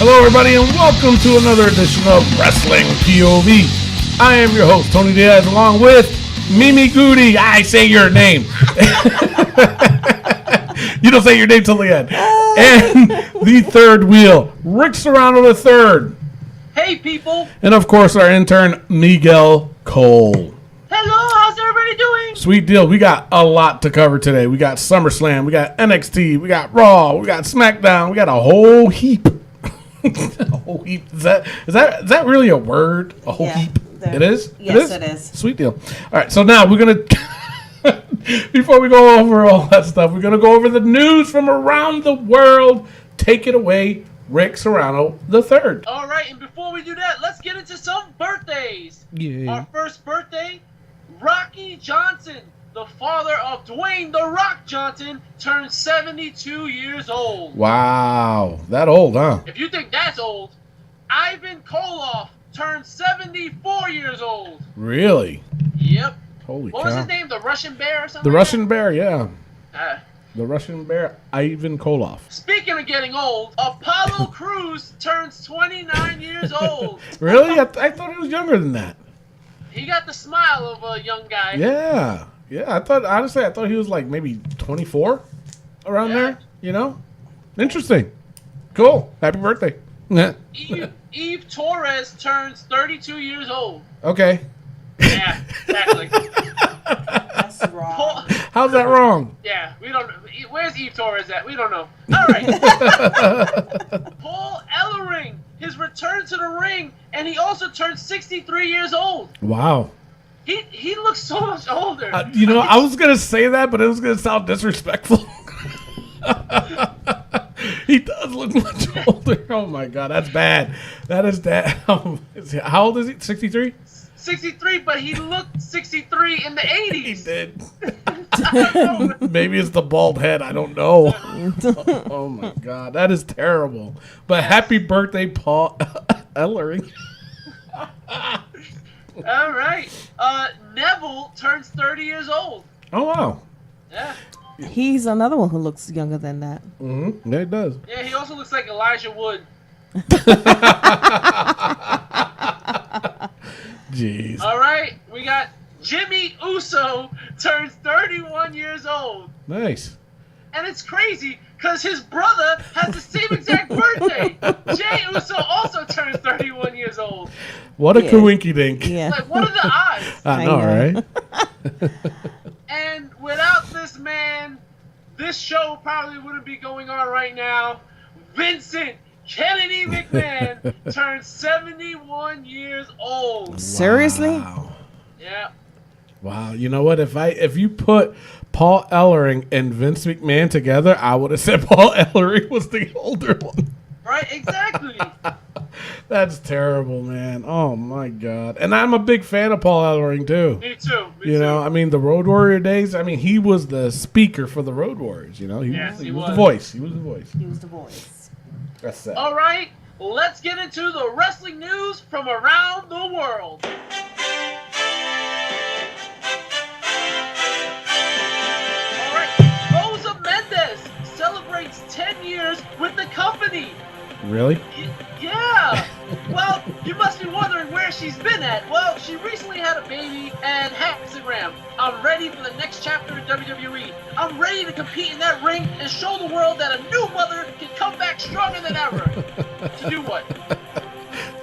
Hello, everybody, and welcome to another edition of Wrestling POV. I am your host, Tony Diaz, along with Mimi Goody. I say your name. You don't say your name till the end. And the third wheel, Rick Serrano III. Hey, people. And, of course, our intern, Miguel Cole. Hello, how's everybody doing? Sweet deal. We got a lot to cover today. We got SummerSlam. We got NXT. We got Raw. We got SmackDown. We got a whole heap. A whole heap. Is that really a word? A whole heap? It is? Yes, it is. Sweet deal. All right, so now we're going to, before we go over all that stuff, we're going to go over the news from around the world. Take it away, Rick Serrano III. All right, and before we do that, let's get into some birthdays. Yeah. Our first birthday, Rocky Johnson, the father of Dwayne "The Rock" Johnson, turned 72 years old. Wow. That old, huh? If you think that's old, Ivan Koloff turned 74 years old. Really? Yep. Holy What cow. was his name? The Russian Bear or something? The Russian Bear, yeah. Bear? The Russian Bear, Ivan Koloff. Speaking of getting old, Apollo Crews turns 29 years old. Really? I thought he was younger than that. He got the smile of a young guy. Yeah. Yeah, I thought he was like maybe 24 around there, you know? Interesting. Cool. Happy birthday. Eve Torres turns 32 years old. Okay. Yeah, exactly. That's wrong. How's that wrong? Yeah, we don't know. Where's Eve Torres at? We don't know. All right. Paul Ellering, his return to the ring, and he also turned 63 years old. Wow. He looks so much older. I was going to say that, but it was going to sound disrespectful. He does look much older. Oh, my God. That's bad. That is bad. How old is he? 63? 63, but he looked 63 in the 80s. He did. Maybe it's the bald head. I don't know. Oh, my God. That is terrible. But happy birthday, Paul Ellering. All right. Neville turns 30 years old. Oh, wow. Yeah. He's another one who looks younger than that. Mm-hmm. Yeah, it does. Yeah, he also looks like Elijah Wood. Jeez. All right. We got Jimmy Uso turns 31 years old. Nice. And it's crazy because his brother has the same exact birthday. Jay Uso also turns 31 years old. What a coinky dink. Yeah. Like, what are the odds? I know, right? And without this man, this show probably wouldn't be going on right now. Vincent Kennedy McMahon turned 71 years old. Seriously? Wow. Yeah. Wow. You know what? If you put Paul Ellering and Vince McMahon together, I would have said Paul Ellering was the older one. Right? Exactly. That's terrible, man. Oh, my God. And I'm a big fan of Paul Ellering, too. Me too. You know, I mean, the Road Warrior days, I mean, he was the speaker for the Road Warriors, you know? He was the voice. He was the voice. He was the voice. That's sad. All right. Let's get into the wrestling news from around the world. All right. Rosa Mendes celebrates 10 years with the company. Really? Yeah. Well, you must be wondering where she's been at. Well, she recently had a baby and had Instagram. I'm ready for the next chapter of WWE. I'm ready to compete in that ring and show the world that a new mother can come back stronger than ever. To do what?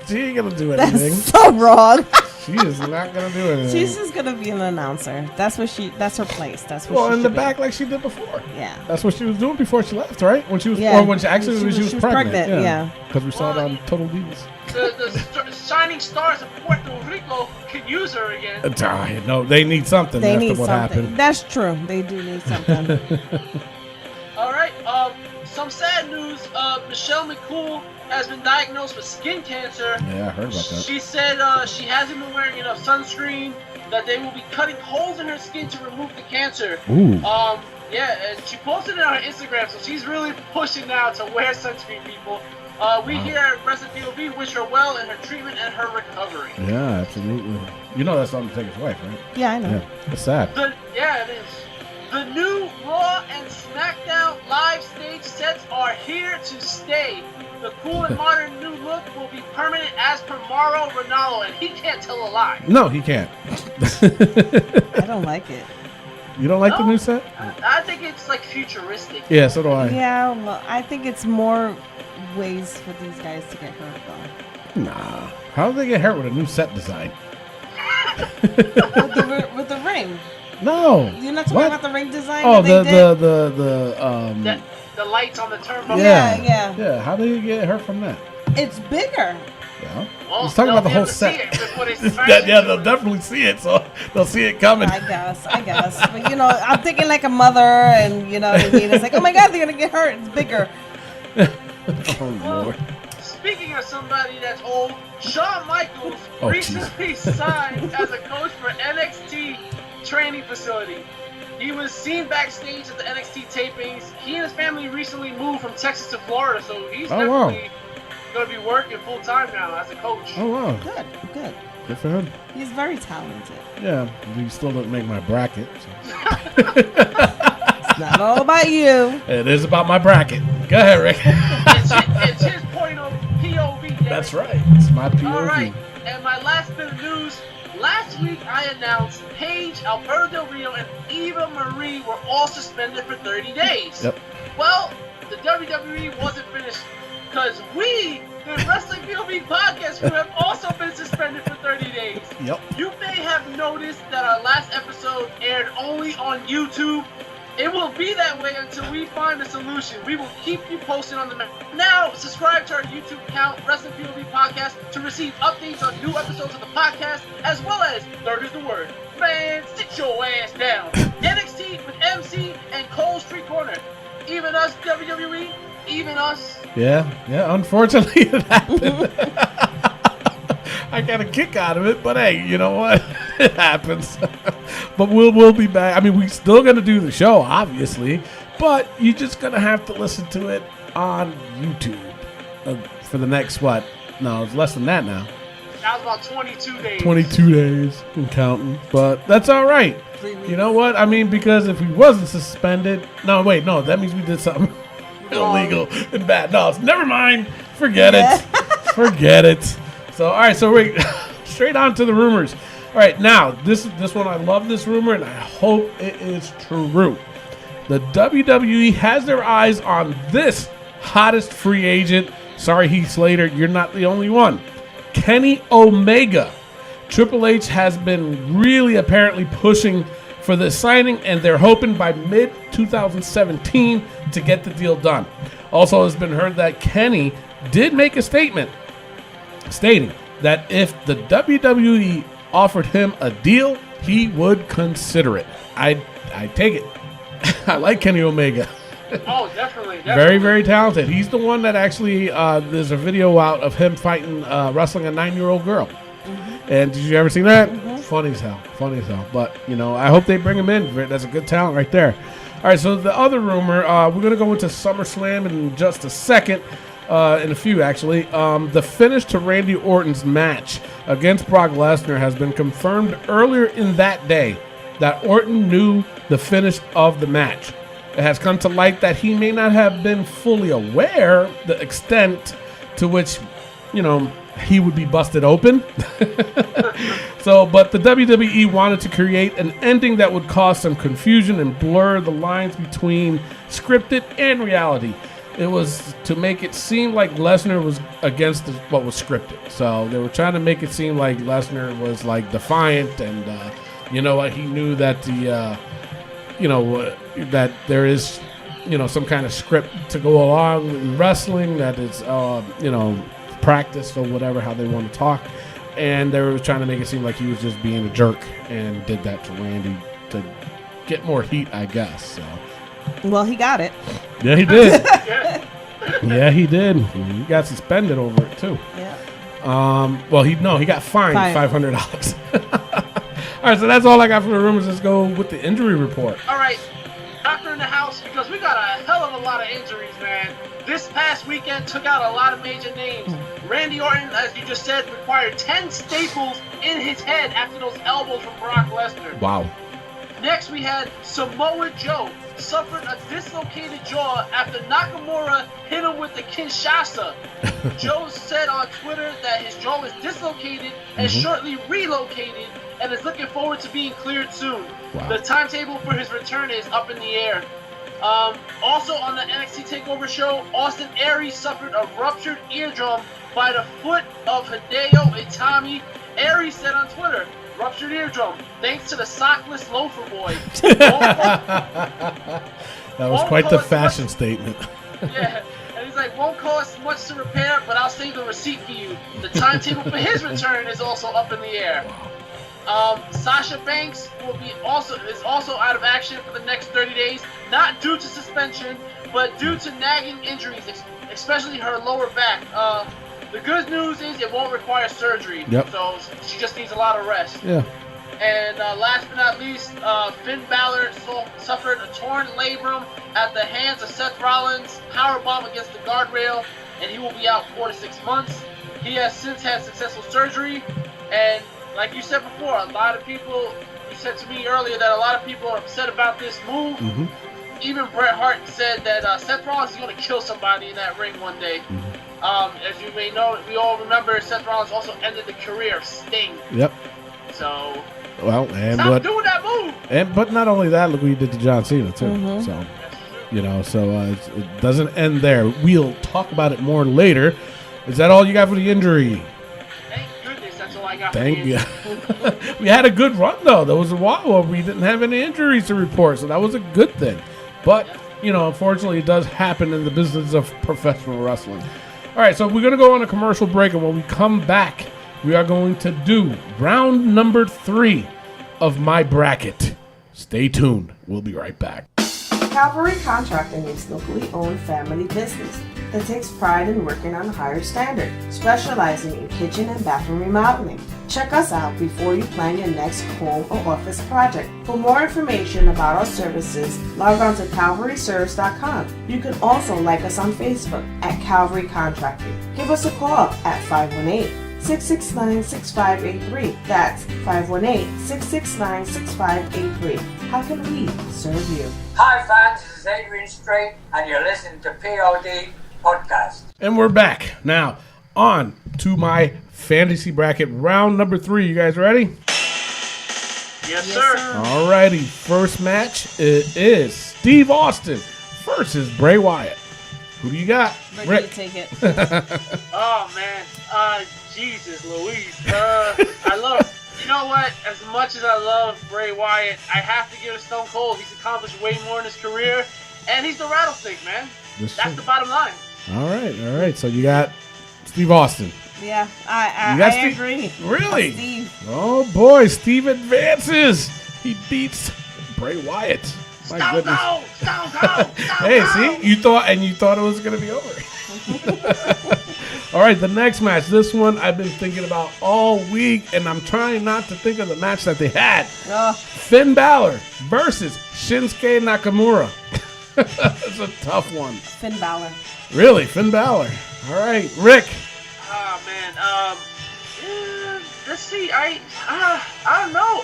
She ain't gonna do anything. That's so wrong. She is not gonna do anything. She's just gonna be an announcer. That's her place. That's what well, she in the should back be. like she did before. Yeah. That's what she was doing before she left, right? When she was, Yeah. or when she was pregnant. Yeah. Because we saw it on Total Divas. The shining stars of Puerto Rico can use her again. No, they need something They after need what something. happened. That's true. They do need something. All right. Some sad news. Michelle McCool has been diagnosed with skin cancer. Yeah, I heard about that. She said she hasn't been wearing enough sunscreen, that they will be cutting holes in her skin to remove the cancer. Ooh. Yeah, and she posted it on her Instagram, so she's really pushing now to wear sunscreen, people. We here at Wrestling POV wish her well in her treatment and her recovery. Yeah, absolutely. You know that's Undertaker's wife, right? Yeah, I know. Yeah, it's sad. Yeah, it is. The new Raw and SmackDown live stage sets are here to stay. The cool and modern new look will be permanent as per Mauro Ranallo, and he can't tell a lie. No, he can't. I don't like it. You don't like the new set? I think it's like futuristic. Yeah, so do I. Yeah, well, I think it's more ways for these guys to get hurt, though. Nah. How did they get hurt with a new set design? with the ring. No. You're not talking about the ring design? Oh, that they did? The lights on the turnbuckle. Yeah. How did you get hurt from that? It's bigger. Yeah. Well, He's talking about the whole set. They'll definitely see it, so they'll see it coming. I guess. But, you know, I'm thinking like a mother, and, you know what I mean? It's like, oh, my God, they're going to get hurt. It's bigger. Oh, Lord. Speaking of somebody that's old, Shawn Michaels recently signed as a coach for NXT training facility. He was seen backstage at the NXT tapings. He and his family recently moved from Texas to Florida, so he's definitely going to be working full time now as a coach. Oh, wow. Good. Good for him. He's very talented. Yeah, he still doesn't make my bracket. So. It's not all about you. It is about my bracket. Go ahead, Rick. It's his point of POV. Derek. That's right. It's my POV. All right, and my last bit of news. Last week I announced Paige, Alberto Del Rio, and Eva Marie were all suspended for 30 days. Yep. Well, the WWE wasn't finished because we, the Wrestling POV podcast crew, have also been suspended for 30 days. Yep. You may have noticed that our last episode aired only on YouTube. It will be that way until we find a solution. We will keep you posted on the map. Now, subscribe to our YouTube account, Wrestling POV Podcast, to receive updates on new episodes of the podcast, as well as, third is the word, man, sit your ass down. NXT with MC and Cole Street Corner. Even us, WWE, even us. Yeah, unfortunately it happened. I got a kick out of it, but hey, you know what? It happens. But we'll be back. I mean, we're still going to do the show, obviously, but you're just going to have to listen to it on YouTube for the next, what? No, it's less than that now. That was about 22 days. 22 days and counting, but that's all right. You know what? I mean, because if we wasn't suspended, that means we did something illegal and bad. No, never mind. Forget it. Forget it. So, all right, so we're straight on to the rumors. All right, now, this one, I love this rumor, and I hope it is true. The WWE has their eyes on this hottest free agent. Sorry, Heath Slater, you're not the only one. Kenny Omega. Triple H has been really apparently pushing for this signing, and they're hoping by mid-2017 to get the deal done. Also, it's been heard that Kenny did make a statement stating that if the WWE offered him a deal, he would consider it. I take it. I like Kenny Omega. Oh, definitely. Very, very talented. He's the one that actually, there's a video out of him fighting, wrestling a 9-year-old girl. Mm-hmm. And did you ever see that? Mm-hmm. Funny as hell. But, you know, I hope they bring him in. That's a good talent right there. All right, so the other rumor, we're going to go into SummerSlam in just a second. In a few, actually. The finish to Randy Orton's match against Brock Lesnar has been confirmed earlier in that day that Orton knew the finish of the match. It has come to light that he may not have been fully aware the extent to which, you know, he would be busted open. But the WWE wanted to create an ending that would cause some confusion and blur the lines between scripted and reality. It was to make it seem like Lesnar was against what was scripted. So they were trying to make it seem like Lesnar was like defiant, and you know what? He knew that that there is, some kind of script to go along with wrestling that is, practiced or whatever, how they want to talk. And they were trying to make it seem like he was just being a jerk and did that to Randy to get more heat, I guess. So. Well, he got it. Yeah, he did. Yeah, he did. He got suspended over it too. Yeah. He got fined $500. All right, so that's all I got for the rumors. Let's go with the injury report. All right, doctor in the house, because we got a hell of a lot of injuries, man. This past weekend took out a lot of major names. Randy Orton, as you just said, required 10 staples in his head after those elbows from Brock Lesnar. Wow. Next, we had Samoa Joe suffered a dislocated jaw after Nakamura hit him with the Kinshasa. Joe said on Twitter that his jaw was dislocated and shortly relocated and is looking forward to being cleared soon. Wow. The timetable for his return is up in the air. Also on the NXT TakeOver show, Austin Aries suffered a ruptured eardrum by the foot of Hideo Itami. Aries said on Twitter, ruptured eardrum, thanks to the sockless loafer boy. That was quite the fashion statement. Yeah, and he's like, won't cost much to repair, but I'll save the receipt for you. The timetable for his return is also up in the air. Sasha Banks is also out of action for the next 30 days, not due to suspension, but due to nagging injuries, especially her lower back. The good news is it won't require surgery, so she just needs a lot of rest. Yeah. And last but not least, Finn Balor suffered a torn labrum at the hands of Seth Rollins' powerbomb against the guardrail, and he will be out 4 to 6 months. He has since had successful surgery, and like you said before, a lot of people, you said to me earlier that a lot of people are upset about this move. Even Bret Hart said that Seth Rollins is going to kill somebody in that ring one day. As you may know, we all remember Seth Rollins also ended the career of Sting. Yep. So, stop doing that move. But not only that, look what you did to John Cena too. So, it doesn't end there. We'll talk about it more later. Is that all you got for the injury? Thank goodness, that's all I got. Thank you. We had a good run though. There was a while where we didn't have any injuries to report, so that was a good thing. But unfortunately, it does happen in the business of professional wrestling. All right, so we're going to go on a commercial break, and when we come back, we are going to do round number 3 of my bracket. Stay tuned. We'll be right back. Cavalry Contracting is locally owned family business that takes pride in working on a higher standard, specializing in kitchen and bathroom remodeling. Check us out before you plan your next home or office project. For more information about our services, log on to calvaryservice.com. You can also like us on Facebook at Calvary Contracting. Give us a call at 518-669-6583. That's 518-669-6583. How can we serve you? Hi fans, this is Adrian Strait and you're listening to POD Podcast. And we're back. Now, on to my fantasy bracket, round number 3. You guys ready? Yes, sir. All righty. First match is Steve Austin versus Bray Wyatt. Who do you got? Rick, you take it. Oh, man. Jesus Louise. I love... You know what? As much as I love Bray Wyatt, I have to give it Stone Cold. He's accomplished way more in his career, and he's the rattlesnake, man. That's the bottom line. All right. So you got Steve Austin. Yeah, I agree. Really? Steve. Oh boy, Steve advances. He beats Bray Wyatt. My goodness. Stone Cold. Hey, see, you thought it was gonna be over. All right, the next match. This one I've been thinking about all week, and I'm trying not to think of the match that they had. Finn Balor versus Shinsuke Nakamura. It's a tough one. Finn Balor. Really, Finn Balor. All right, Rick. Oh man. Let's see. I don't know.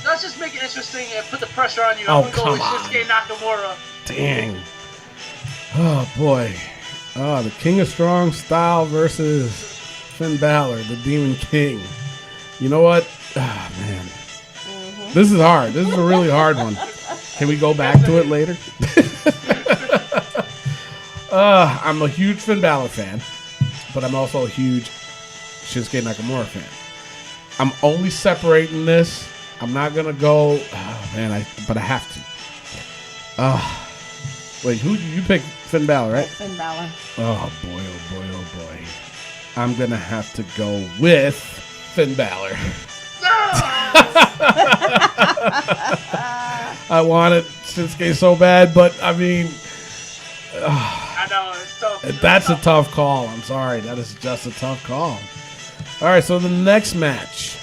Let's just make it interesting and put the pressure on you. I'm gonna go with Shinsuke Nakamura. Dang. Oh boy. Oh, the King of Strong Style versus Finn Balor, the Demon King. You know what? Ah, man. This is hard. This is a really hard one. Can we go back to it later? I'm a huge Finn Balor fan, but I'm also a huge Shinsuke Nakamura fan. I'm only separating this. I'm not going to go, but I have to. Wait, who did you pick? Finn Balor, right? Finn Balor. Oh, boy. I'm going to have to go with Finn Balor. I wanted Shinsuke so bad, but I mean... I know, it's tough. That's a tough call. I'm sorry. That is just a tough call. All right, so the next match,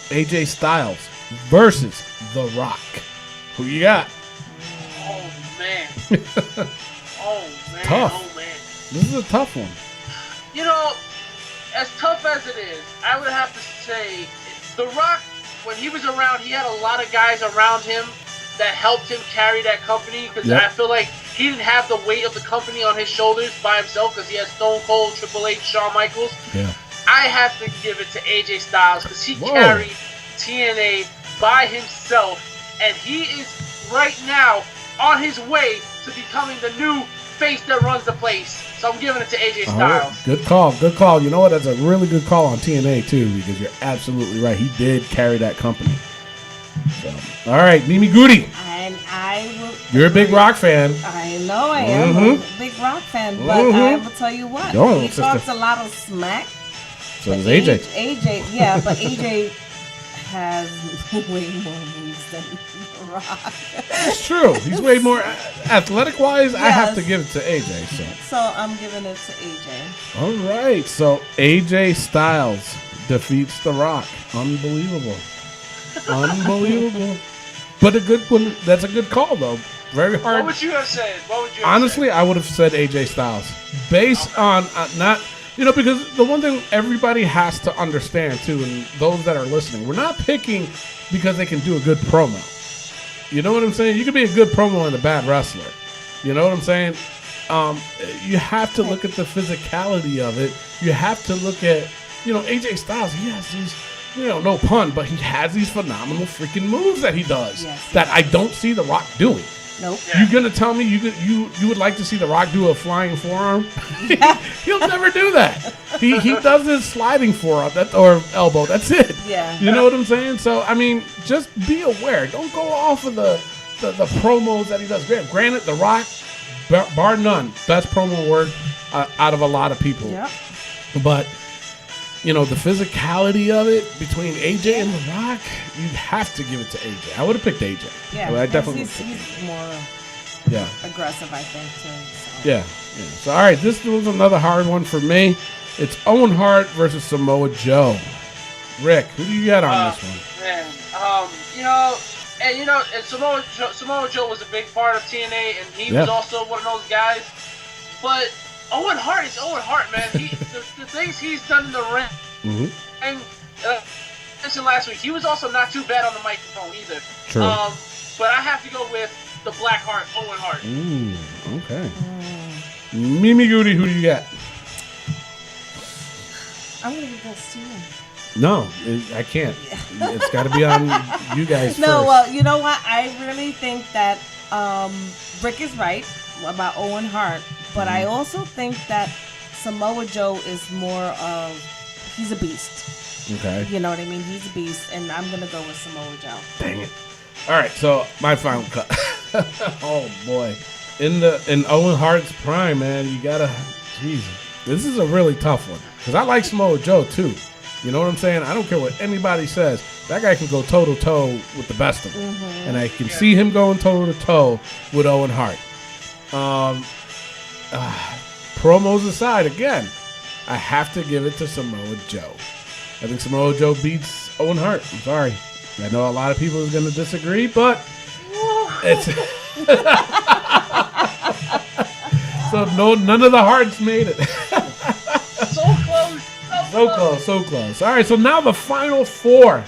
AJ Styles versus The Rock. Who you got? Oh, man. Tough. Oh, man. This is a tough one. You know, as tough as it is, I would have to say The Rock when he was around, he had a lot of guys around him that helped him carry that company. Because I feel like he didn't have the weight of the company on his shoulders by himself. Because he has Stone Cold, Triple H, Shawn Michaels. Yeah. I have to give it to AJ Styles because he carried TNA by himself, and he is right now on his way to becoming the new face that runs the place. So I'm giving it to AJ Styles. Right. Good call. You know what? That's a really good call on TNA too, because you're absolutely right. He did carry that company. So, all right, Mimi Goody. And I will. You're a big Rock fan. I know I am a big Rock fan, but I will tell you what. He talks a lot of smack. So does AJ. AJ, yeah, but AJ has way more moves than Rock. It's true. He's way more athletic-wise. Yes. I have to give it to AJ. So I'm giving it to AJ. All right. So AJ Styles defeats The Rock. Unbelievable. But a good one. That's a good call, though. Very hard. What would you have said? Honestly, I would have said AJ Styles. Based on not... because the one thing everybody has to understand, too, and those that are listening, we're not picking because they can do a good promo. You know what I'm saying? You can be a good promo and a bad wrestler. You know what I'm saying? You have to look at the physicality of it. You have to look at, AJ Styles, he has these, no pun, but he has these phenomenal freaking moves that he does that I don't see The Rock doing. Nope. You're gonna tell me you would like to see The Rock do a flying forearm? He'll never do that. He does his sliding forearm or elbow. That's it. Yeah. You know what I'm saying? So I mean, just be aware. Don't go off of the promos that he does. Granted, The Rock, bar none, best promo word out of a lot of people. Yeah. But the physicality of it between AJ and The Rock, you'd have to give it to AJ. I would have picked AJ. Yeah, I definitely he's more aggressive, I think, too. So. Yeah. So, all right, this was another hard one for me. It's Owen Hart versus Samoa Joe. Rick, who do you got on this one? Man, and Samoa Joe was a big part of TNA, and he was also one of those guys. But Owen Hart is Owen Hart, man. The things he's done in the ring. And mentioned last week, he was also not too bad on the microphone either. True. But I have to go with the Black Heart, Owen Hart. Ooh, okay. Mimi Goody, who do you got? I'm going to give this to you. No, I can't. It's got to be on you guys No, first. well, you know what? I really think that Rick is right about Owen Hart, but I also think that Samoa Joe is more of, he's a beast. Okay. You know what I mean? He's a beast, and I'm going to go with Samoa Joe. Dang it. All right, so my final cut. Oh, boy. In Owen Hart's prime, man, you got to, Jesus. This is a really tough one, because I like Samoa Joe, too. You know what I'm saying? I don't care what anybody says. That guy can go toe-to-toe with the best of them. And I can see him going toe-to-toe with Owen Hart. Promos aside, again, I have to give it to Samoa Joe. I think Samoa Joe beats Owen Hart. I'm sorry. I know a lot of people are going to disagree, but it's... So none of the Harts made it. So close. All right, so now the Final Four.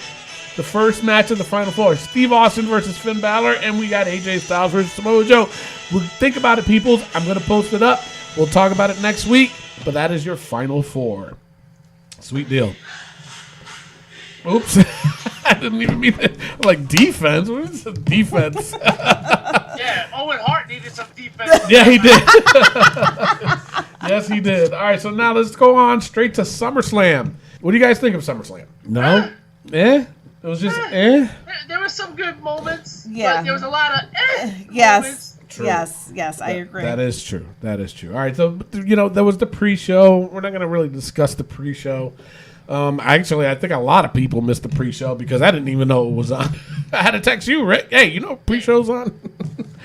The first match of the Final Four. Steve Austin versus Finn Balor, and we got AJ Styles versus Samoa Joe. We'll think about it, peoples. I'm going to post it up. We'll talk about it next week, but that is your Final Four. Sweet deal. Oops. I didn't even mean that. Like, defense? What is defense? Yeah, Owen Hart needed some defense. Yeah, he did. Yes, he did. All right, so now let's go on straight to SummerSlam. What do you guys think of SummerSlam? No? It was just There were some good moments. Yeah. But there was a lot of Yes. moments. True. Yes, I agree. That is true. All right, so, there was the pre-show. We're not going to really discuss the pre-show. I think a lot of people missed the pre-show because I didn't even know it was on. I had to text you, Rick. Hey, pre-show's on?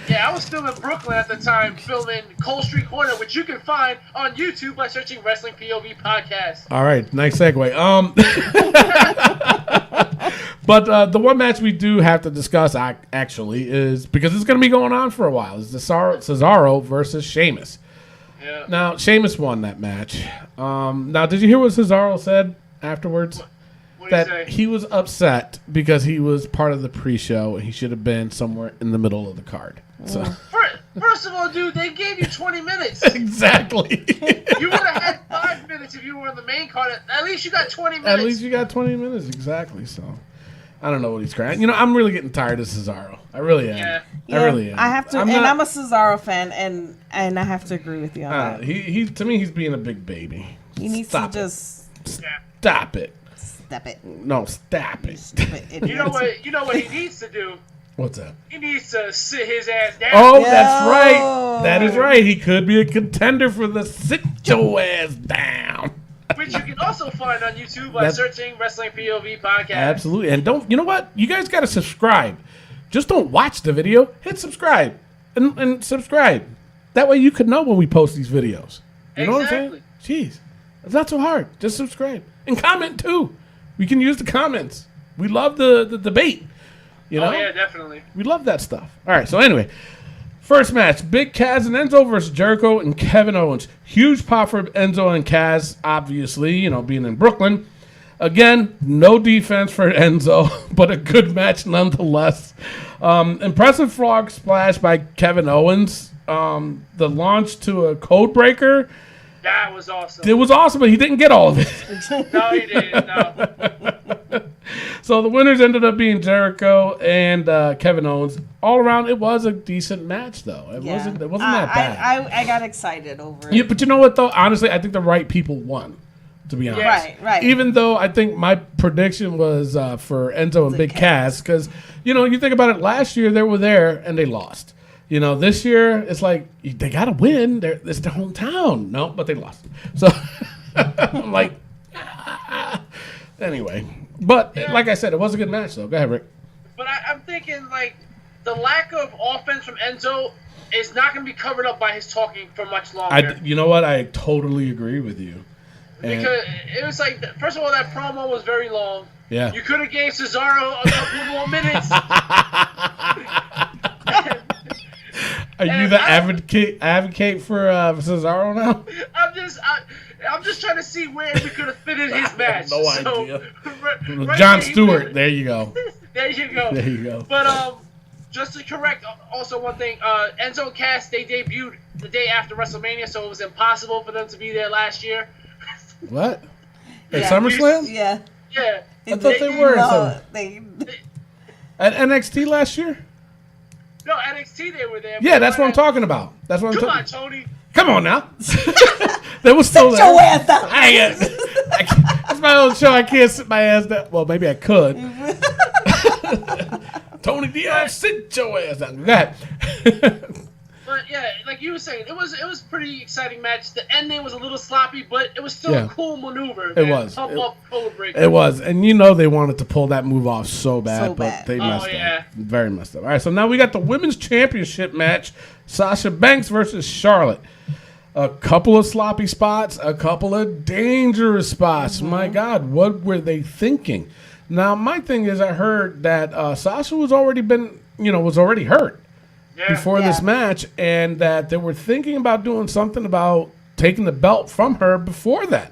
Yeah, I was still in Brooklyn at the time filming Cole Street Corner, which you can find on YouTube by searching Wrestling POV Podcast. All right, nice segue. But the one match we do have to discuss actually is, because it's going to be going on for a while, is the Cesaro versus Sheamus. Yeah. Now, Sheamus won that match. Now, did you hear what Cesaro said afterwards? What did he that say? he was upset because he was part of the pre-show and he should have been somewhere in the middle of the card. So First of all, dude, they gave you 20 minutes. exactly. You would have had 5 minutes if you were on the main card. At least you got 20 minutes. At least you got 20 minutes, exactly. So I don't know what he's crying. You know, I'm really getting tired of Cesaro. I really am. Yeah. I really am. I have to, I'm a Cesaro fan, and I have to agree with you on that. He to me, he's being a big baby. He needs to just stop it. step it. No, stop it. You know what he needs to do? What's that? He needs to sit his ass down. Oh, that's right. That is right. He could be a contender for the sit your ass down. Which you can also find on YouTube by searching Wrestling POV Podcast. Absolutely. And you know what? You guys got to subscribe. Just don't watch the video. Hit subscribe. And subscribe. That way you can know when we post these videos. You know what I'm saying? Jeez. It's not so hard. Just subscribe. And comment too. We can use the comments. We love the debate. You know? Oh, yeah, definitely. We love that stuff. All right, so anyway, first match, Big Cass and Enzo versus Jericho and Kevin Owens. Huge pop for Enzo and Cass, obviously, you know, being in Brooklyn. Again, no defense for Enzo, but a good match nonetheless. Impressive frog splash by Kevin Owens. The launch to a code breaker. That was awesome. It was awesome, but he didn't get all of it. No, he didn't. No. So the winners ended up being Jericho and Kevin Owens. All around, it was a decent match, though. It wasn't that bad. I got excited over it. Yeah, but you know what, though? Honestly, I think the right people won, to be honest. Yes. Right. Even though I think my prediction was for Enzo and Big Cass, because, you know, you think about it, last year they were there and they lost. You know, this year, it's like, they got to win. It's their hometown. No, but they lost. So, I'm like, anyway. But, like I said, it was a good match, though. Go ahead, Rick. But I'm thinking, like, the lack of offense from Enzo is not going to be covered up by his talking for much longer. You know what? I totally agree with you. Because it was like, first of all, that promo was very long. Yeah. You could have gave Cesaro a couple more minutes. Are you the advocate for Cesaro now? I'm just trying to see where we could have fitted his match. No idea. Right John Stewart. There you go. There you go. There you go. But just to correct also one thing, Enzo and Cass, they debuted the day after WrestleMania, so it was impossible for them to be there last year. What? At SummerSlam? Yeah. Yeah. I thought they were. At NXT last year? No, NXT they were there. Yeah, that's what I'm talking about. That's what I'm Come on, talking. Tony. Come on now. They was still there. Sit your ass down. It's my own show. I can't sit my ass down. Well, maybe I could. Tony Diaz, sit your ass down. Go ahead. But yeah, like you were saying, it was a pretty exciting match. The ending was a little sloppy, but it was still a cool maneuver. It was. Pump up code breaker. It was. And you know they wanted to pull that move off so bad, but they messed up. Very messed up. All right, so now we got the Women's Championship match. Sasha Banks versus Charlotte. A couple of sloppy spots, a couple of dangerous spots. Mm-hmm. My God, what were they thinking? Now, my thing is I heard that Sasha was already hurt. Before this match, and that they were thinking about doing something about taking the belt from her before that.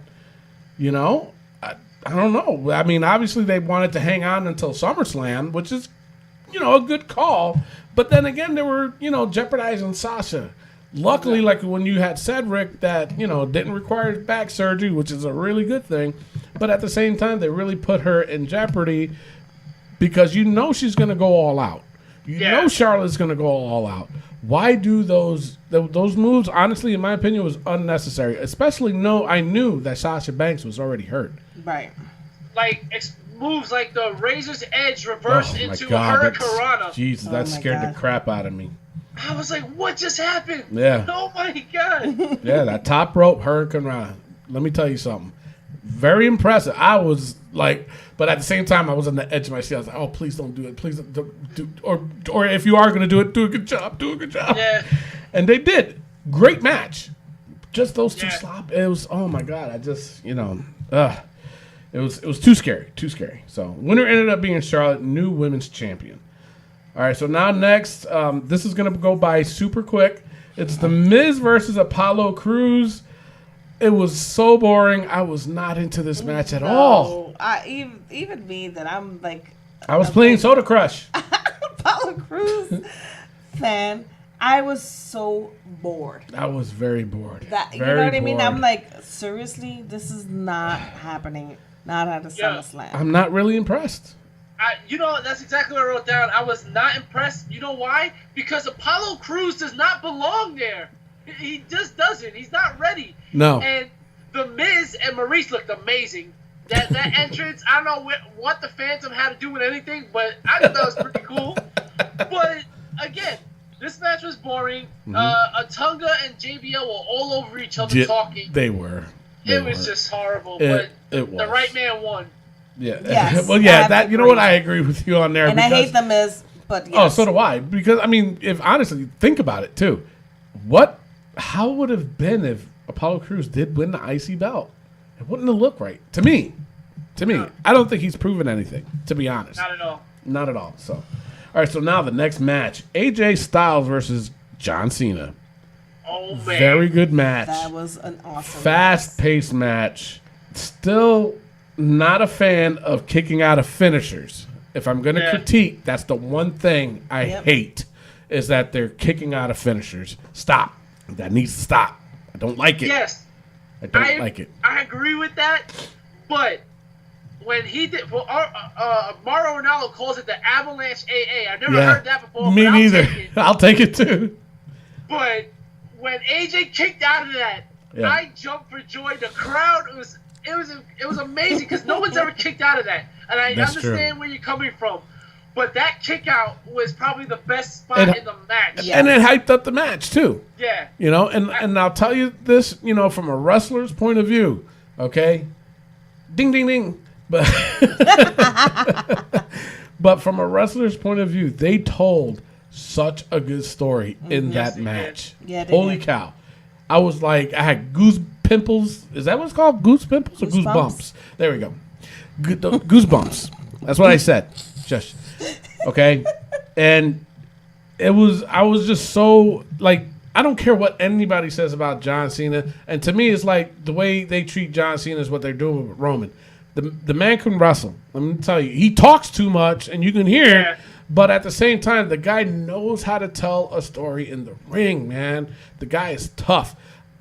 You know, I don't know. I mean, obviously they wanted to hang on until SummerSlam, which is, you know, a good call. But then again, they were, you know, jeopardizing Sasha. Luckily, like when you had Cedric, that, you know, didn't require back surgery, which is a really good thing. But at the same time, they really put her in jeopardy because you know she's going to go all out. You know Charlotte's going to go all out. Why do those moves, honestly, in my opinion, was unnecessary. Especially I knew that Sasha Banks was already hurt. Right. Like moves like the Razor's Edge reversed into Hurricanrana. Jesus, that scared the crap out of me. I was like, what just happened? Yeah. Oh, my God. Yeah, that top rope Hurricanrana. Let me tell you something. Very impressive. I was like, but at the same time, I was on the edge of my seat. I was like, oh, please don't do it. Please don't do or if you are going to do it, do a good job. Do a good job. Yeah. And they did. Great match. Just those two slop. It was, oh, my God. I just, you know, it was too scary. Too scary. So, winner ended up being Charlotte, new women's champion. All right, so now next, this is going to go by super quick. It's The Miz versus Apollo Crews. It was so boring. I was not into this match at all. Even me, that I'm like, I was playing Soda Crush. Apollo Crews fan. I was so bored. I was very bored. You know what I mean? I'm like, seriously, this is not happening. Not at a SummerSlam. I'm not really impressed. That's exactly what I wrote down. I was not impressed. You know why? Because Apollo Crews does not belong there. He just doesn't. He's not ready. No. And The Miz and Maurice looked amazing. That entrance, I don't know what the Phantom had to do with anything, but I thought that was pretty cool. But, again, this match was boring. Atunga and JBL were all over each other talking. They were. It was just horrible. But the right man won. Yeah. Yes, well, yeah, that, you know what? I agree with you on there. And I hate The Miz, but yes. Oh, so do I. Because, I mean, if honestly, think about it, too. How would it have been if Apollo Crews did win the IC belt? It wouldn't have looked right. To me. No. I don't think he's proven anything, to be honest. Not at all. Not at all. So, all right, so now the next match. AJ Styles versus John Cena. Oh, man. Very good match. That was an awesome Fast-paced match. Still not a fan of kicking out of finishers. If I'm going to critique, that's the one thing I hate, is that they're kicking out of finishers. Stop. That needs to stop. I don't like it. Yes. I don't like it. I agree with that, but when he did, Mauro Ranallo calls it the Avalanche AA. I've never heard that before. Me neither. I'll take it too. But when AJ kicked out of that, I jumped for joy. The crowd it was amazing because no one's ever kicked out of that, and I understand where you're coming from. But that kick out was probably the best spot in the match. Yeah. And it hyped up the match, too. Yeah. You know, and I'll tell you this, from a wrestler's point of view, okay? Ding, ding, ding. But, but from a wrestler's point of view, they told such a good story in that match. Yeah, Holy cow. I was like, I had goose pimples. Is that what it's called? Goose pimples or goose bumps? There we go. Goosebumps. That's what I said. Just... Okay, and I was just so, like, I don't care what anybody says about John Cena, and to me, it's like the way they treat John Cena is what they're doing with Roman. The man can wrestle. Let me tell you, he talks too much, and you can hear, but at the same time, the guy knows how to tell a story in the ring, man. The guy is tough.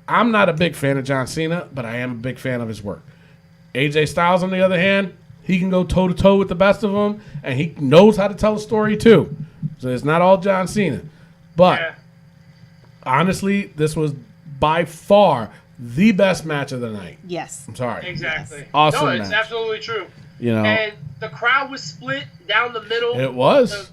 I'm not a big fan of John Cena, but I am a big fan of his work. AJ Styles, on the other hand, he can go toe-to-toe with the best of them, and he knows how to tell a story, too. So it's not all John Cena. But, honestly, this was by far the best match of the night. Yes. I'm sorry. Exactly. Yes. Awesome No, it's match. Absolutely true. And the crowd was split down the middle. It was.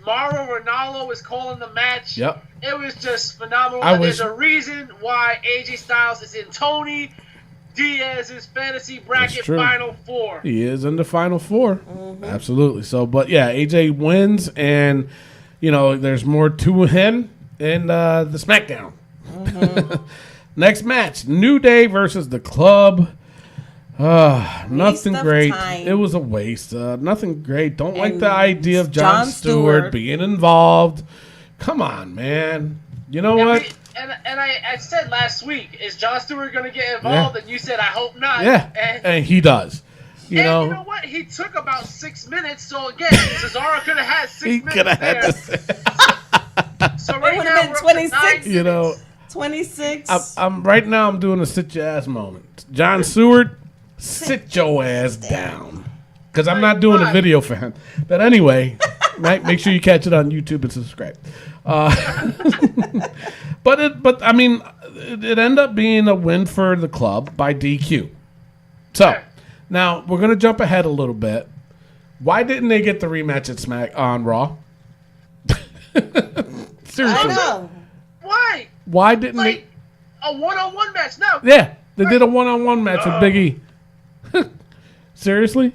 Mauro Ranallo was calling the match. Yep. It was just phenomenal. There's a reason why AJ Styles is in Tony Diaz's fantasy bracket Final Four. He is in the Final Four. Absolutely. So, but yeah, AJ wins, and there's more to him in the SmackDown. Next match: New Day versus the Club. Nothing great. Time. It was a waste. Nothing great. Don't like the idea of Jon Stewart being involved. Come on, man. You know what? And I said last week, is Jon Stewart going to get involved? And you said, I hope not. Yeah, and he does. You know? You know what? He took about 6 minutes. So, again, Cesaro could have had 6 minutes there. So right now, we're 26. 26. I'm right now, I'm doing a sit your ass moment. Jon Stewart, sit your ass down. Because I'm not doing a video for him. But anyway, make sure you catch it on YouTube and subscribe. But I mean, it ended up being a win for the Club by DQ. So now we're gonna jump ahead a little bit. Why didn't they get the rematch at on Raw? Seriously, I know. Why? Why didn't they? A one-on-one match? No. Yeah, they did a one-on-one match with Big E. Seriously,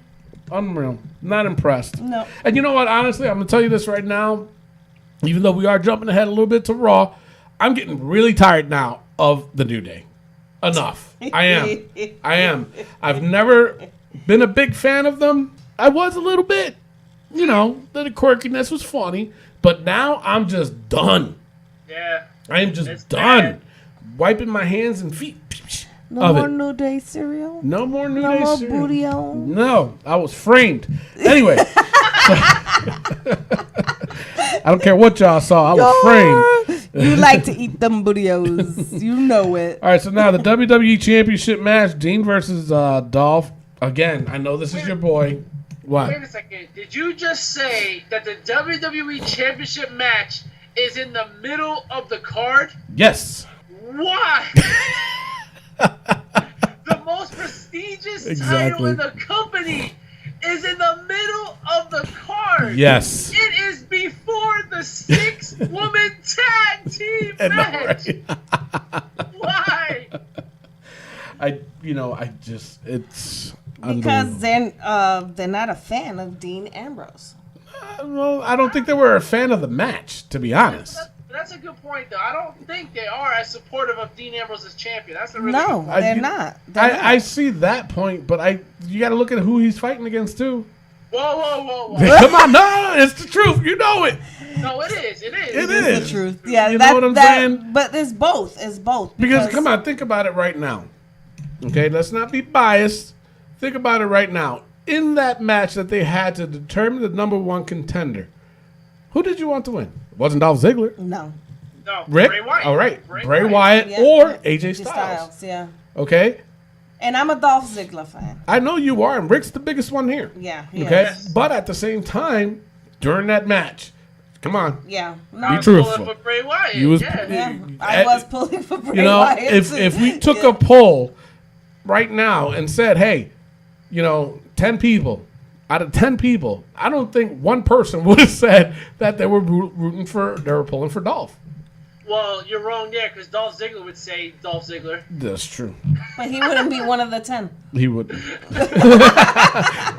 unreal. Not impressed. No. And you know what? Honestly, I'm gonna tell you this right now. Even though we are jumping ahead a little bit to Raw, I'm getting really tired now of the New Day. Enough. I am. I've never been a big fan of them. I was a little bit. The quirkiness was funny. But now I'm just done. Yeah. I am just done. Wiping my hands and feet. No of more it. New Day cereal? No more New No Day more cereal. booty on? No, I was framed. Anyway, I don't care what y'all saw. I was framed. You like to eat them bootios. You know it. All right, so now the WWE Championship match, Dean versus Dolph. Again, I know this is your boy. What? Wait a second. Did you just say that the WWE Championship match is in the middle of the card? Yes. Why? The most prestigious title Exactly. in the company is in the middle of the card. Yes. It is before the 6-woman tag team I know, match. right? Why? It's Because unbelievable. they're not a fan of Dean Ambrose. Well, I don't think they were a fan of the match, to be honest. That's a good point, though. I don't think they are as supportive of Dean Ambrose as champion. That's a really No, good point. they're not. They're not. I see that point, but you got to look at who he's fighting against too. Whoa. Come on, no, it's the truth. You know it. No, it is. It is. It It's is. the truth. Yeah, You know what I'm saying? But it's both. It's both. Because come on, think about it right now. Okay, let's not be biased. Think about it right now. In that match that they had to determine the number one contender, who did you want to win? It wasn't Dolph Ziggler. No. No, Rick? Bray Wyatt. All right. Bray Bray Wyatt. Wyatt Yeah, or yeah. AJ Styles. Yeah. Okay? And I'm a Dolph Ziggler fan. I know you are, and Rick's the biggest one here. Yeah. Okay? Yes. But at the same time, during that match, come on. Yeah. Be No. I was truthful. pulling for Bray Wyatt. You was- yeah. Yeah. I was pulling for Bray You know, Wyatt. if we took Yeah. a poll right now and said, hey, 10 people, out of 10 people, I don't think one person would have said that they were pulling for Dolph. Well, you're wrong there, because Dolph Ziggler would say Dolph Ziggler. That's true. But he wouldn't be one of the 10. He would.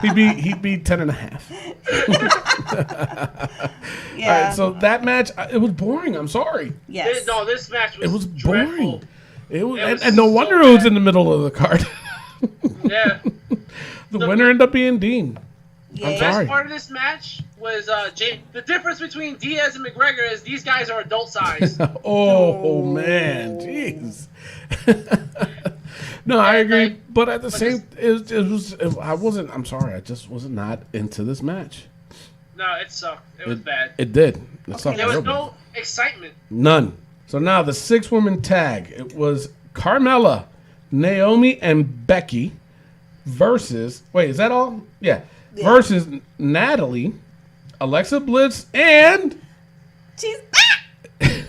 he'd be 10 and a half. Yeah. All right, so that match, it was boring. I'm sorry. Yes. This match was It was dreadful. boring. It was, It was and no so wonder it was bad. in the middle of the card. Yeah. The winner ended up being Dean. Yeah. I'm The sorry. best part of this match was the difference between Diaz and McGregor is these guys are adult size. Oh man, jeez. No, I agree, but at the same, I'm sorry, I just was not into this match. No, it sucked. It was bad. It did. It sucked There was real bad. no excitement. None. So now the 6-woman tag. It was Carmella, Naomi, and Becky versus. Wait, is that all? Yeah. Versus Natalie, Alexa Bliss, and She's back.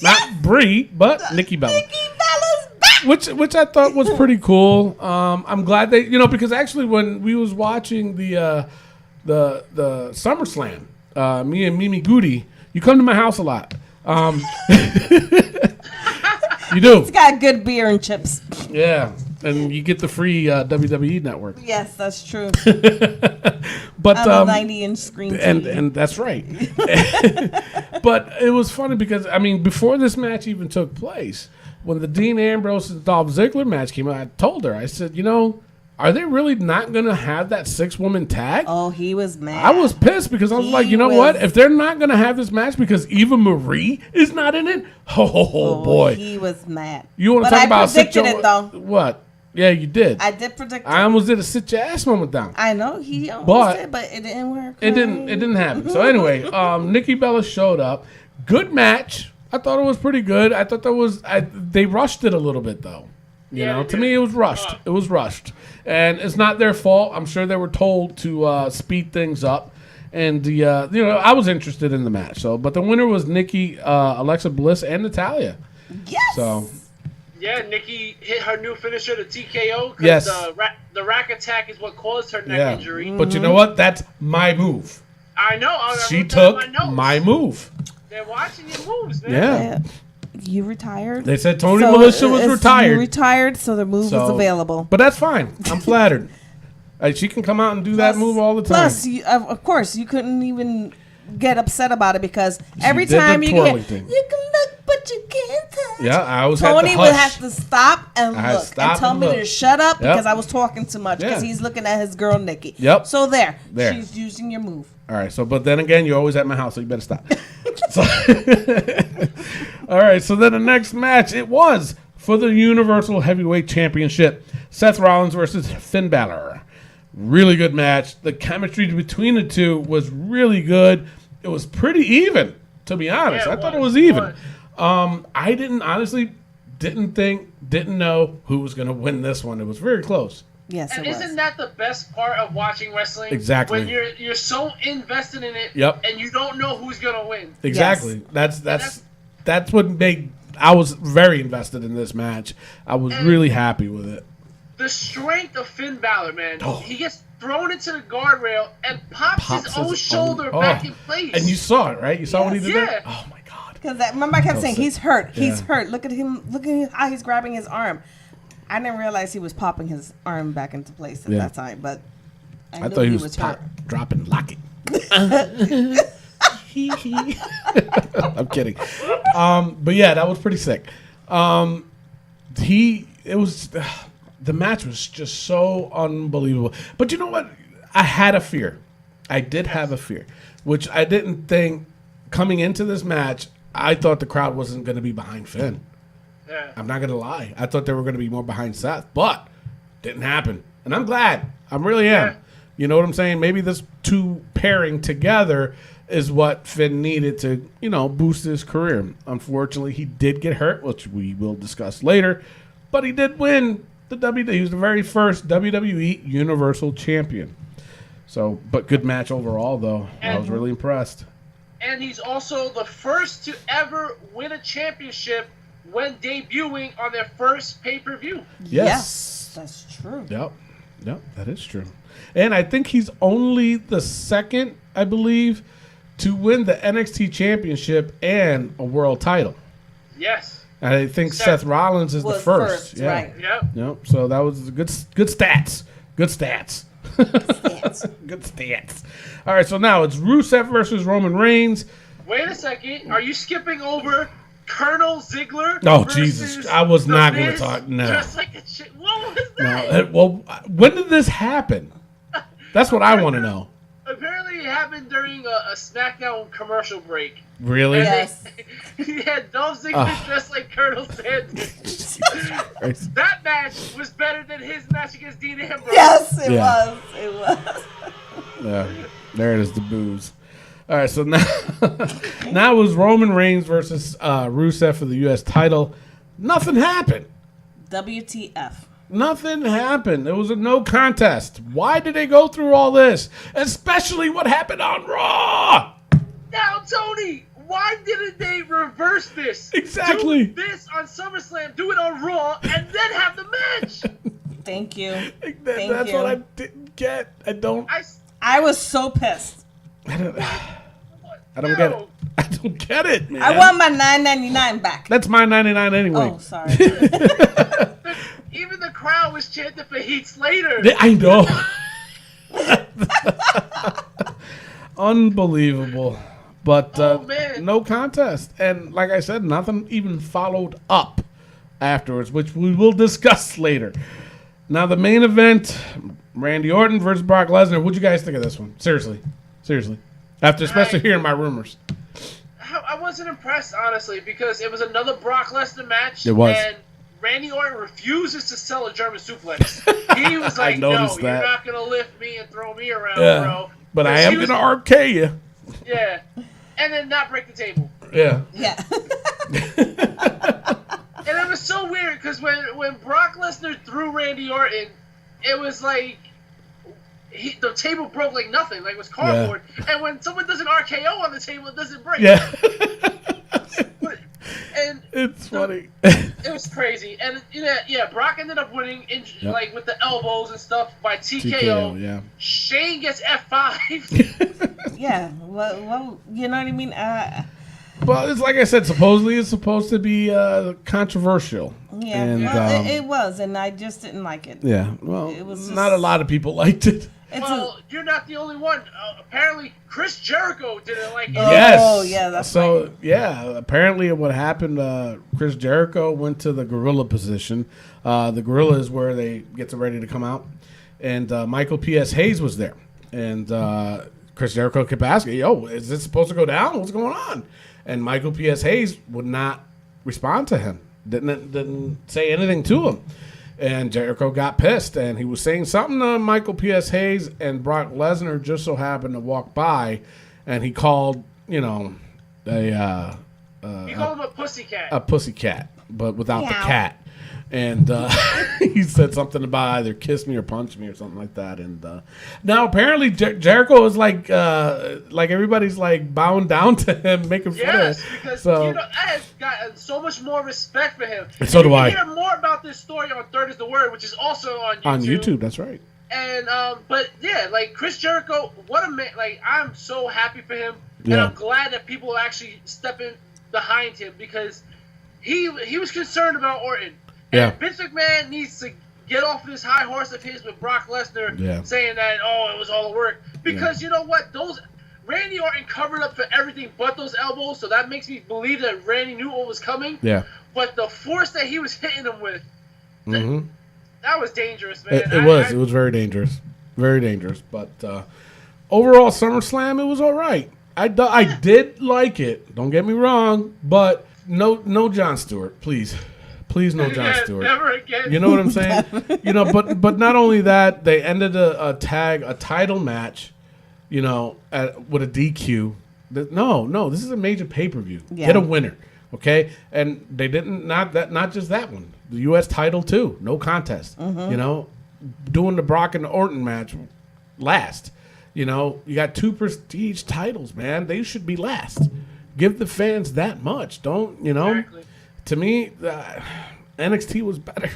not Brie, but Nikki Bella. Nikki Bella's back. Which I thought was pretty cool. I'm glad they, because actually when we was watching the SummerSlam, me and Mimi Goody, you come to my house a lot. You do, It's got good beer and chips. yeah, and you get the free WWE network. Yes, that's true. But On the 90-inch screen TV. and that's right. But it was funny because before this match even took place, when the Dean Ambrose and Dolph Ziggler match came out, I told her, I said, are they really not going to have that 6-woman tag? Oh, he was mad. I was pissed because I was like, you know what? If they're not going to have this match because Eva Marie is not in it, oh boy. He was mad. You want to But talk I about predicted it, though. What? Yeah, you did. I did predict it. I almost did a sit your ass moment down. I know he almost But- did, but it didn't work. It didn't happen. So anyway, Nikki Bella showed up. Good match. I thought it was pretty good. I thought they rushed it a little bit though. To me it was rushed. It was rushed. And it's not their fault. I'm sure they were told to speed things up. And I was interested in the match. So, but the winner was Nikki, Alexa Bliss, and Natalya. Yes. So Yeah, Nikki hit her new finisher, the TKO. 'Cause Yes. The rack attack is what caused her neck injury. But you know what? That's my move. I know. She wrote that in took notes. my move. They're watching your moves, man. Yeah. You retired. They said Tony So Melissa was it's- retired. You retired, so the move was available. But that's fine. I'm flattered. She can come out and do that move all the time. Plus, of course, you couldn't even get upset about it because every did the time you twirly get, thing. you can look, but you can't touch. Yeah, I always Tony had would to hush. have to stop and I had to look stop and tell and me look. to shut up Yep. because I was talking too much because Yeah. he's looking at his girl Nikki. Yep. So there, There. she's using your move. All right, so but then again, you're always at my house, so you better stop. So, all right, so then the next match, it was for the Universal Heavyweight Championship. Seth Rollins versus Finn Balor. Really good match. The chemistry between the two was really good. It was pretty even, to be honest. I thought it was even. I didn't know who was going to win this one. It was very close. Yes, and isn't that the best part of watching wrestling? Exactly. When you're so invested in it, and you don't know who's gonna win. Exactly. Yes. That's what made. I was very invested in this match. I was really happy with it. The strength of Finn Balor, man. Oh. He gets thrown into the guardrail and pops his own shoulder back in place. And you saw it, right? You saw what he did there? Oh my God. Because remember I kept saying he's hurt. He's hurt. Look at him. Look at how he's grabbing his arm. I didn't realize he was popping his arm back into place at that time, but I knew thought he was hurt. dropping, lock it. I'm kidding. But yeah, that was pretty sick. The match was just so unbelievable. But you know what? I had a fear. I did have a fear, which I didn't think coming into this match. I thought the crowd wasn't going to be behind Finn. Yeah. I'm not going to lie. I thought they were going to be more behind Seth, but didn't happen. And I'm glad. I really am. Yeah. You know what I'm saying? Maybe this two pairing together is what Finn needed to, boost his career. Unfortunately, he did get hurt, which we will discuss later, but he did win the WWE. He was the very first WWE Universal Champion. So, but good match overall, though. I was really impressed. And he's also the first to ever win a championship when debuting on their first pay-per-view. Yes, that's true. Yep, that is true. And I think he's only the second, I believe, to win the NXT Championship and a world title. Yes. And I think Seth Rollins is the first. Yeah. Right. Yep. So that was good stats. Good stats. Good stats. All right, so now it's Rusev versus Roman Reigns. Wait a second. Are you skipping over Colonel Ziggler? Oh, Jesus. I was not going to talk. No. Just like a shit. What was that? No. Well, when did this happen? That's what I want to know. Apparently, it happened during a SmackDown commercial break. Really? Yes. He had Dolph Ziggler dressed like Colonel Sanders. That match was better than his match against Dean Ambrose. Yes, it was. It was. Yeah, there it is, the booze. All right, so now it was Roman Reigns versus Rusev for the U.S. title. Nothing happened. WTF. Nothing happened. It was a no contest. Why did they go through all this? Especially what happened on Raw. Now, Tony, why didn't they reverse this? Exactly. Do this on SummerSlam, do it on Raw, and then have the match. Thank you. That's what I didn't get. I was so pissed. I don't get it. I don't get it, man. I want my $9.99 back. That's my $9.99 anyway. Oh, sorry. Even the crowd was chanting for Heath Slater. I know. Unbelievable. But no contest. And like I said, nothing even followed up afterwards, which we will discuss later. Now, the main event, Randy Orton versus Brock Lesnar. What'd you guys think of this one? Seriously. After especially hearing my rumors. I wasn't impressed, honestly, because it was another Brock Lesnar match. It was. And Randy Orton refuses to sell a German suplex. He was like, no, you're not going to lift me and throw me around, bro. But I am going to RK you. Yeah. And then not break the table. Yeah. Yeah. And it was so weird because when Brock Lesnar threw Randy Orton, it was like the table broke like nothing, like it was cardboard. Yeah. And when someone does an RKO on the table, it doesn't break. Yeah. And it's funny. It was crazy. And Brock ended up winning like with the elbows and stuff by TKO. Yeah. Shane gets F5. Yeah. Well, you know what I mean? Well, it's like I said, supposedly it's supposed to be controversial. Yeah, and, it was, and I just didn't like it. Yeah, well, it was not a lot of people liked it. You're not the only one. Apparently, Chris Jericho didn't like it. Yes. Oh, yeah, that's so. right. Yeah, apparently what happened, Chris Jericho went to the gorilla position. The gorilla is where they get ready to come out. And Michael P.S. Hayes was there. And Chris Jericho kept asking, yo, is this supposed to go down? What's going on? And Michael P.S. Hayes would not respond to him. didn't say anything to him. And Jericho got pissed, and he was saying something to Michael P.S. Hayes, and Brock Lesnar just so happened to walk by, and he called, he called him a pussycat. A pussycat, but without the cat. And he said something about either kiss me or punch me or something like that. And now apparently Jericho is like everybody's like bowing down to him, making fun of him. Yes, because I have gotten so much more respect for him. And so do I. You can hear more about this story on Third is the Word, which is also on YouTube. On YouTube, that's right. And but yeah, like Chris Jericho, what a man! Like I'm so happy for him, and I'm glad that people are actually stepping behind him because he was concerned about Orton. And Vince McMahon needs to get off this high horse of his with Brock Lesnar saying that, it was all a work. Because you know what? Randy Orton covered up for everything but those elbows, so that makes me believe that Randy knew what was coming. Yeah. But the force that he was hitting him with, that was dangerous, man. It was very dangerous. Very dangerous. But overall, SummerSlam, it was all right. I did like it. Don't get me wrong. But no Jon Stewart, please. Please no Jon Stewart. Never again. You know what I'm saying? But not only that, they ended a title match, with a DQ. No, this is a major pay-per-view. Yeah. Get a winner, okay? And they didn't not just that one. The U.S. title too, no contest. Doing the Brock and Orton match last. You got 2 prestige titles, man. They should be last. Give the fans that much. Don't Exactly. To me, NXT was better.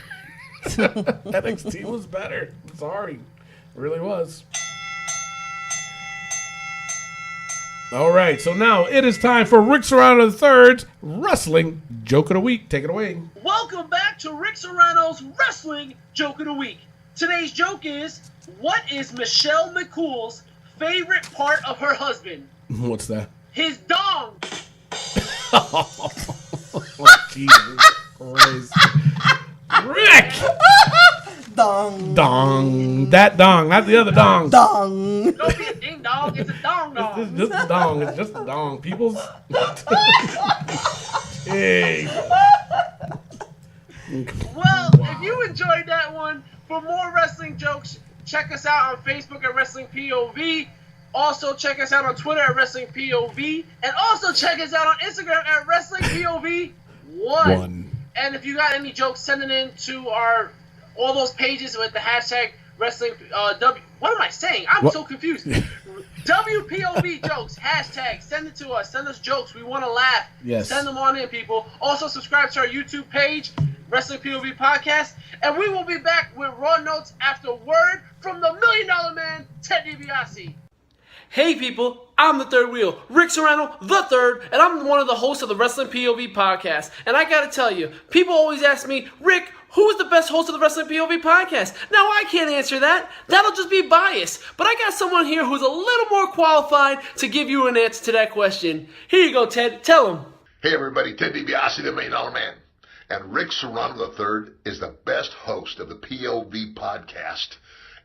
NXT was better. Sorry. It really was. All right, so now it is time for Rick Serrano III's Wrestling Joke of the Week. Take it away. Welcome back to Rick Serrano's Wrestling Joke of the Week. Today's joke is, what is Michelle McCool's favorite part of her husband? What's that? His dong. Oh, Jesus Christ. Rick! Dong. That dong, not the other dong. Don't be a ding dong, it's a dong dong. It's just a dong, it's just a dong. People's... Hey. Well, if you enjoyed that one, for more wrestling jokes, check us out on Facebook at Wrestling POV. Also, check us out on Twitter at Wrestling POV. And also, check us out on Instagram at Wrestling POV1. And if you got any jokes, send it in to all those pages with the hashtag Wrestling what am I saying? I'm so confused. WPOV jokes, hashtag, send it to us. Send us jokes. We want to laugh. Yes. Send them on in, people. Also, subscribe to our YouTube page, Wrestling POV Podcast. And we will be back with Raw Notes after word from the $1 Million Man, Ted Dibiase. Hey people, I'm the third wheel, Rick Serrano, the third, and I'm one of the hosts of the Wrestling POV podcast. And I gotta tell you, people always ask me, Rick, who's the best host of the Wrestling POV podcast? Now I can't answer that. That'll just be bias. But I got someone here who's a little more qualified to give you an answer to that question. Here you go, Ted. Tell him. Hey everybody, Ted Dibiase, the $1 Million Man. And Rick Serrano III is the best host of the POV podcast.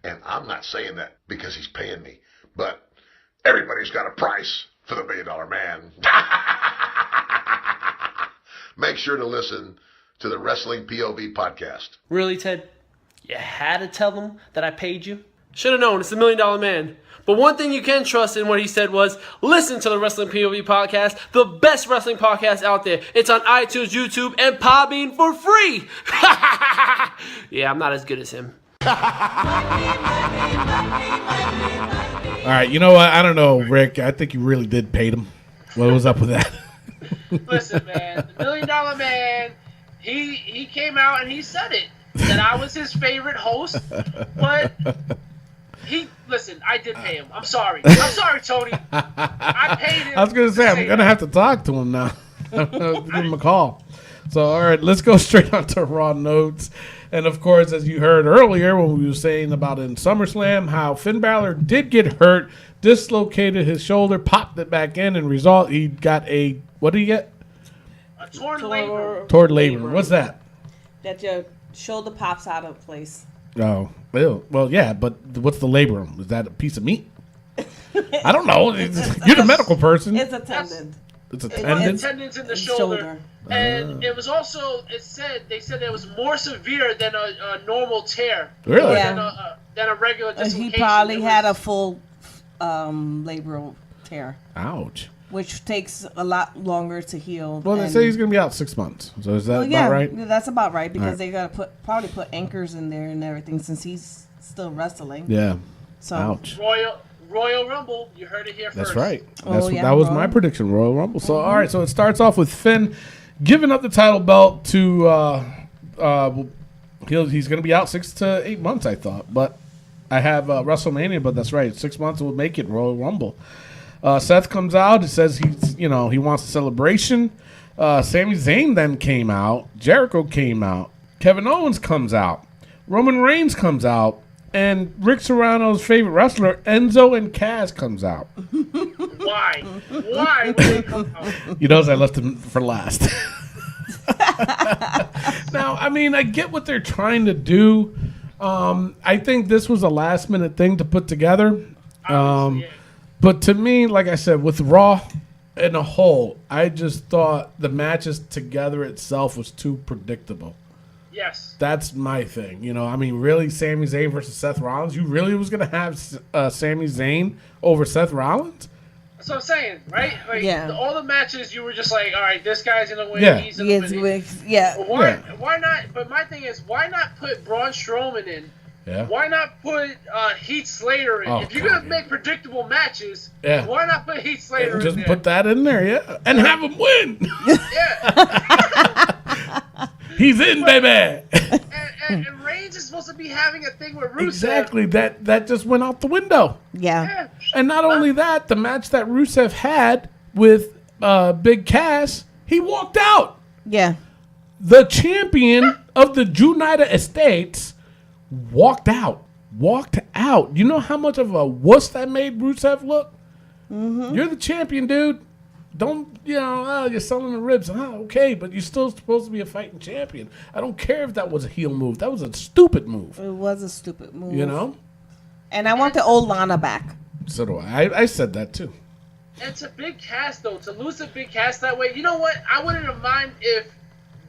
And I'm not saying that because he's paying me, but everybody's got a price for the $1 Million Man. Make sure to listen to the Wrestling POV podcast. Really, Ted? You had to tell them that I paid you? Should have known, it's the $1 Million Man. But one thing you can trust in what he said was, listen to the Wrestling POV podcast, the best wrestling podcast out there. It's on iTunes, YouTube, and Podbean for free. Yeah, I'm not as good as him. All right, you know what? I don't know, Rick. I think you really did pay him. What was up with that? Listen, man, the $1 Million Man, he came out and he said it, that I was his favorite host, but listen, I did pay him. I'm sorry, Tony. I paid him. I was going to say, I'm going to have to talk to him now. Give him a call. So, all right, let's go straight on to Raw Notes. And, of course, as you heard earlier when we were saying about in SummerSlam, how Finn Balor did get hurt, dislocated his shoulder, popped it back in, and result, he got what did he get? A torn labrum. Torn labrum. What's that? That your shoulder pops out of place. Oh, well, yeah, but what's the labrum? Is that a piece of meat? I don't know. You're the medical person. It's a tendon. It's a One tendon. tendons in the shoulder. And it was also, they said it was more severe than a normal tear. Really? Than a regular dislocation. He probably had a full labral tear. Ouch. Which takes a lot longer to heal. Well, they say he's going to be out 6 months. So is that about right? Yeah, that's about right because they got to probably put anchors in there and everything since he's still wrestling. Yeah. So ouch. Royal Rumble, you heard it here first. That's right. That was my prediction, Royal Rumble. So, all right, so it starts off with Finn giving up the title belt to, he's going to be out 6 to 8 months, I thought. But I have WrestleMania, but that's right. 6 months will make it Royal Rumble. Seth comes out. It says he wants a celebration. Sami Zayn then came out. Jericho came out. Kevin Owens comes out. Roman Reigns comes out. And Rick Serrano's favorite wrestler, Enzo and Cass, comes out. Why? Why would they come out? You notice I left him for last. Now, I mean, I get what they're trying to do. I think this was a last-minute thing to put together. But to me, like I said, with Raw in a whole, I just thought the matches together itself was too predictable. Yes. That's my thing. I mean, really, Sami Zayn versus Seth Rollins? You really was going to have Sami Zayn over Seth Rollins? That's what I'm saying, right? Like, all the matches, you were just like, all right, this guy's going to win, Yeah. he's going to win. Why not? But my thing is, why not put Braun Strowman in? Yeah. Why not put Heath Slater in? If you're going to make predictable matches, why not put Heath Slater in there? Just put that in there, yeah. And have him win. Yeah. He's in, baby. And Reigns is supposed to be having a thing with Rusev. Exactly. That just went out the window. Yeah. And not only that, the match that Rusev had with Big Cass, he walked out. Yeah. The champion of the United States walked out. You know how much of a wuss that made Rusev look? Mm-hmm. You're the champion, dude. Don't, you're selling the ribs. Okay, but you're still supposed to be a fighting champion. I don't care if that was a heel move. That was a stupid move. It was a stupid move. And I want the old Lana back. So do I. I said that too. It's a Big Cass, though. To lose a Big Cass that way, you know what? I wouldn't have mind if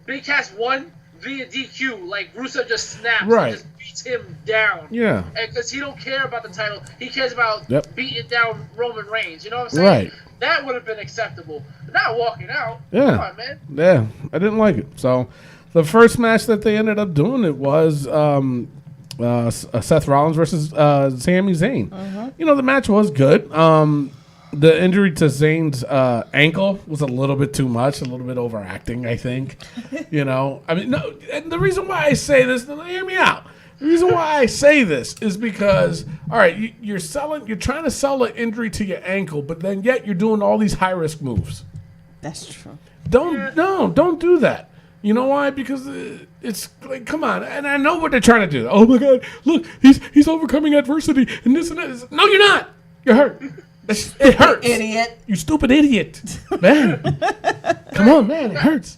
Big Cass won via DQ. Like, Rusev just snaps and just beats him down. Yeah. Because he don't care about the title. He cares about beating down Roman Reigns. You know what I'm saying? Right. That would have been acceptable. But not walking out. Yeah. Come on, man. Yeah. I didn't like it. So, the first match that they ended up doing, it was Seth Rollins versus Sami Zayn. Uh-huh. The match was good. The injury to Zayn's ankle was a little bit too much, a little bit overacting, I think. I mean, no. And the reason why I say this, hear me out. The reason why I say this is because, all right, you're trying to sell an injury to your ankle, but then yet you're doing all these high risk moves. That's true. Don't do that. You know why? Because it's like, come on. And I know what they're trying to do. Oh my God, look, he's overcoming adversity and this and that. No, you're not. You're hurt. It hurts. Idiot. You stupid idiot. Man. Come on, man. It hurts.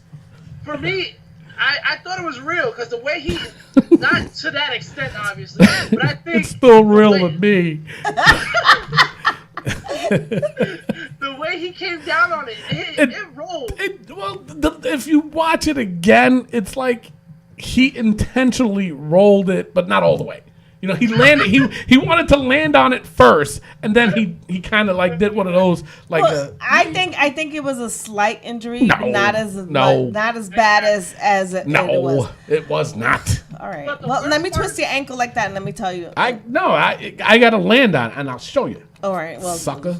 For me, I thought it was real because the way he, not to that extent, obviously, but I think it's still real to me. The way he came down on it, it rolled. If you watch it again, it's like he intentionally rolled it, but not all the way. He landed. He wanted to land on it first, and then he kind of like did one of those like. Well, I think it was a slight injury, not as bad as it was. It was not. All right. Well, let me twist your ankle like that, and let me tell you. I got to land on it, and I'll show you. All right. Well, sucker.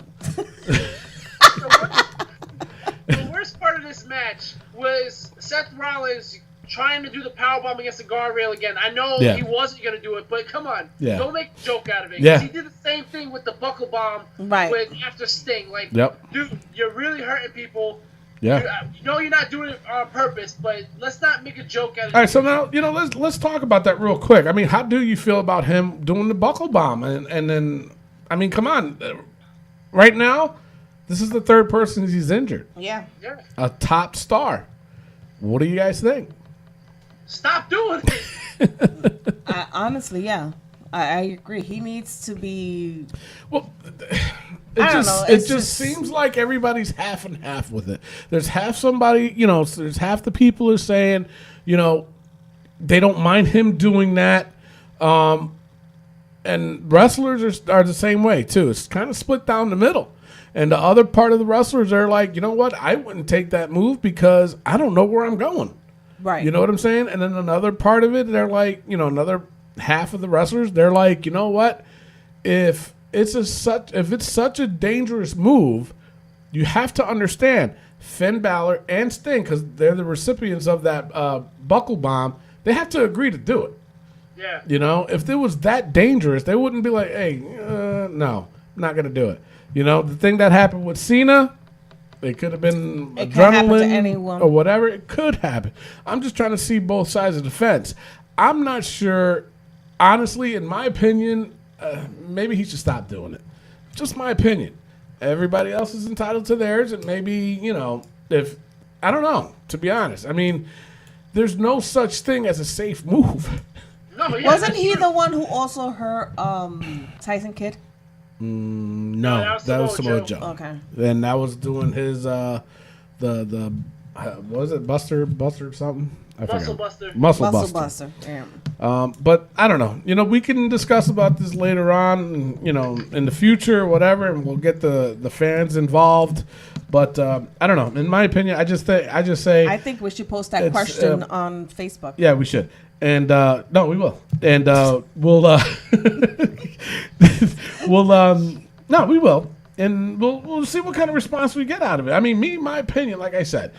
The worst part of this match was Seth Rollins trying to do the powerbomb against the guardrail again. I know he wasn't going to do it, but come on. Yeah. Don't make a joke out of it. Yeah. He did the same thing with the buckle bomb after Sting. Like, dude, you're really hurting people. Yeah. You're not doing it on purpose, but let's not make a joke out of it. All right, so now, let's talk about that real quick. I mean, how do you feel about him doing the buckle bomb? And then, I mean, come on. Right now, this is the third person he's injured. Yeah. A top star. What do you guys think? Stop doing it. Honestly, yeah. I agree. He needs to be... Well, It just seems like everybody's half and half with it. There's half somebody, there's half the people are saying, they don't mind him doing that. And wrestlers are the same way, too. It's kind of split down the middle. And the other part of the wrestlers are like, you know what? I wouldn't take that move because I don't know where I'm going. Right. You know what I'm saying? And then another part of it, they're like, another half of the wrestlers, they're like, you know what? If it's such a dangerous move, you have to understand Finn Balor and Sting, because they're the recipients of that buckle bomb, they have to agree to do it. Yeah. If it was that dangerous, they wouldn't be like, hey, no, I'm not going to do it. The thing that happened with Cena, it could have been it could happen to adrenaline anyone. or whatever. It could happen. I'm just trying to see both sides of the fence. I'm not sure, honestly, in my opinion, maybe he should stop doing it. Just my opinion. Everybody else is entitled to theirs, and maybe, if, I don't know, to be honest. I mean, there's no such thing as a safe move. No, yeah, Wasn't he the one who also hurt Tyson Kidd? No, that was Samoa Joe. Okay. And that was doing his what was it, Buster something? I Muscle forgot. Buster. Muscle Muscle Buster. Buster. Yeah. But I don't know. We can discuss about this later on, in the future or whatever, and we'll get the fans involved. But I don't know. In my opinion, I just say I think we should post that question on Facebook. yeah, we should. And no, we will. And we'll no, we will. And we'll see what kind of response we get out of it. I mean, my opinion, like I said,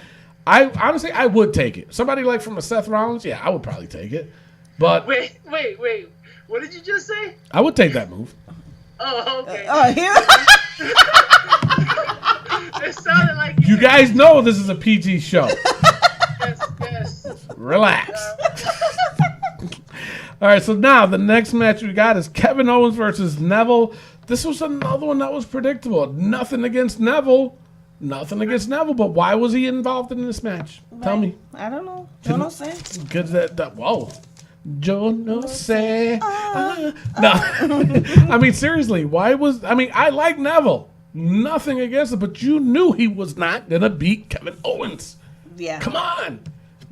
I honestly would take it. Somebody like from a Seth Rollins, yeah, I would probably take it. But Wait. What did you just say? I would take that move. Oh, okay. It sounded like You guys know this is a PG show. Yes. Relax. All right, so now the next match we got is Kevin Owens versus Neville. This was another one that was predictable. Nothing against Neville, but why was he involved in this match? Tell me. I don't know. Yo no sé. Good that whoa. Yo no sé. No. I mean, seriously, I like Neville. Nothing against it, but you knew he was not going to beat Kevin Owens. Yeah. Come on.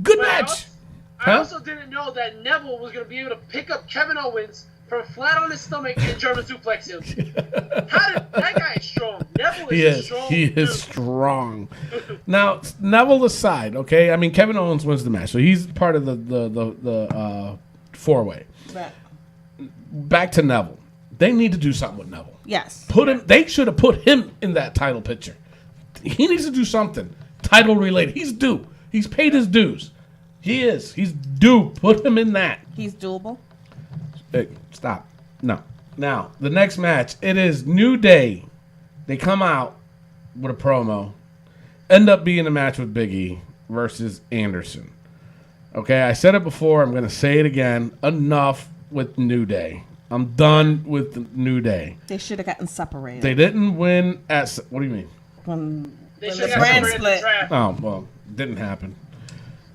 Good match. I also didn't know that Neville was going to be able to pick up Kevin Owens from flat on his stomach and German suplex him. That guy is strong. Neville is strong. He is strong. Now, Neville aside, okay? I mean, Kevin Owens wins the match, so he's part of the four-way. Right. Back to Neville. They need to do something with Neville. Yes. They should have put him in that title picture. He needs to do something title related. He's due. He's paid his dues. He is. He's due. Put him in that. He's doable. Hey, stop. No. Now, the next match, it is New Day. They come out with a promo. End up being a match with Big E versus Anderson. Okay, I said it before. I'm going to say it again. Enough with New Day. I'm done with the New Day. They should have gotten separated. They didn't win at... What do you mean? When The brand split. Oh, well, didn't happen.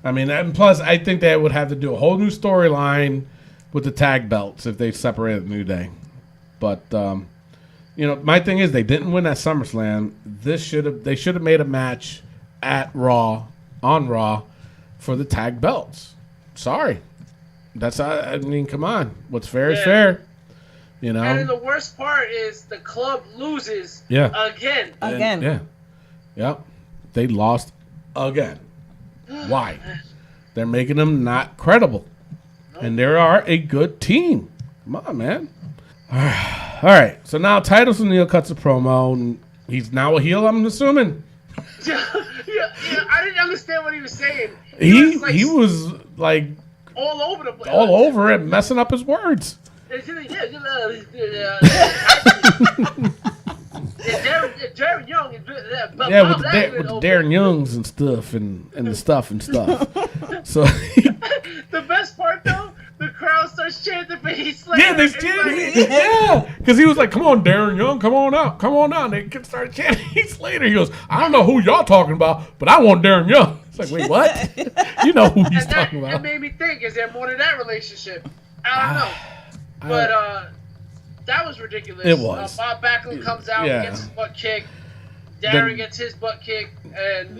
I mean, and plus, I think they would have to do a whole new storyline with the tag belts if they separated New Day. But, my thing is they didn't win at SummerSlam. They should have made a match on Raw for the tag belts. Sorry. Come on. What's fair is fair. And then the worst part is the club loses again. Yeah. Yep. They lost again. Why? They're making them not credible. And they are a good team. Come on, man. All right. So now Titus O'Neil cuts a promo. And he's now a heel, I'm assuming. Yeah, I didn't understand what he was saying. He was like all over the place. All over it, messing up his words. Darren Young is with the Darren Youngs and stuff and the stuff. So the best part though, the crowd starts chanting for Heath Slater. Yeah, they chanted. Yeah, because he was like, "Come on, Darren Young, come on out, come on out." And they started chanting Heath Slater. He goes, "I don't know who y'all talking about, but I want Darren Young." It's like, wait, what? You know who he's talking about? It made me think: is there more to that relationship? I don't know. But That was ridiculous. It was. Bob Backlund comes out, Yeah. gets his butt kicked. Darren gets his butt kicked, and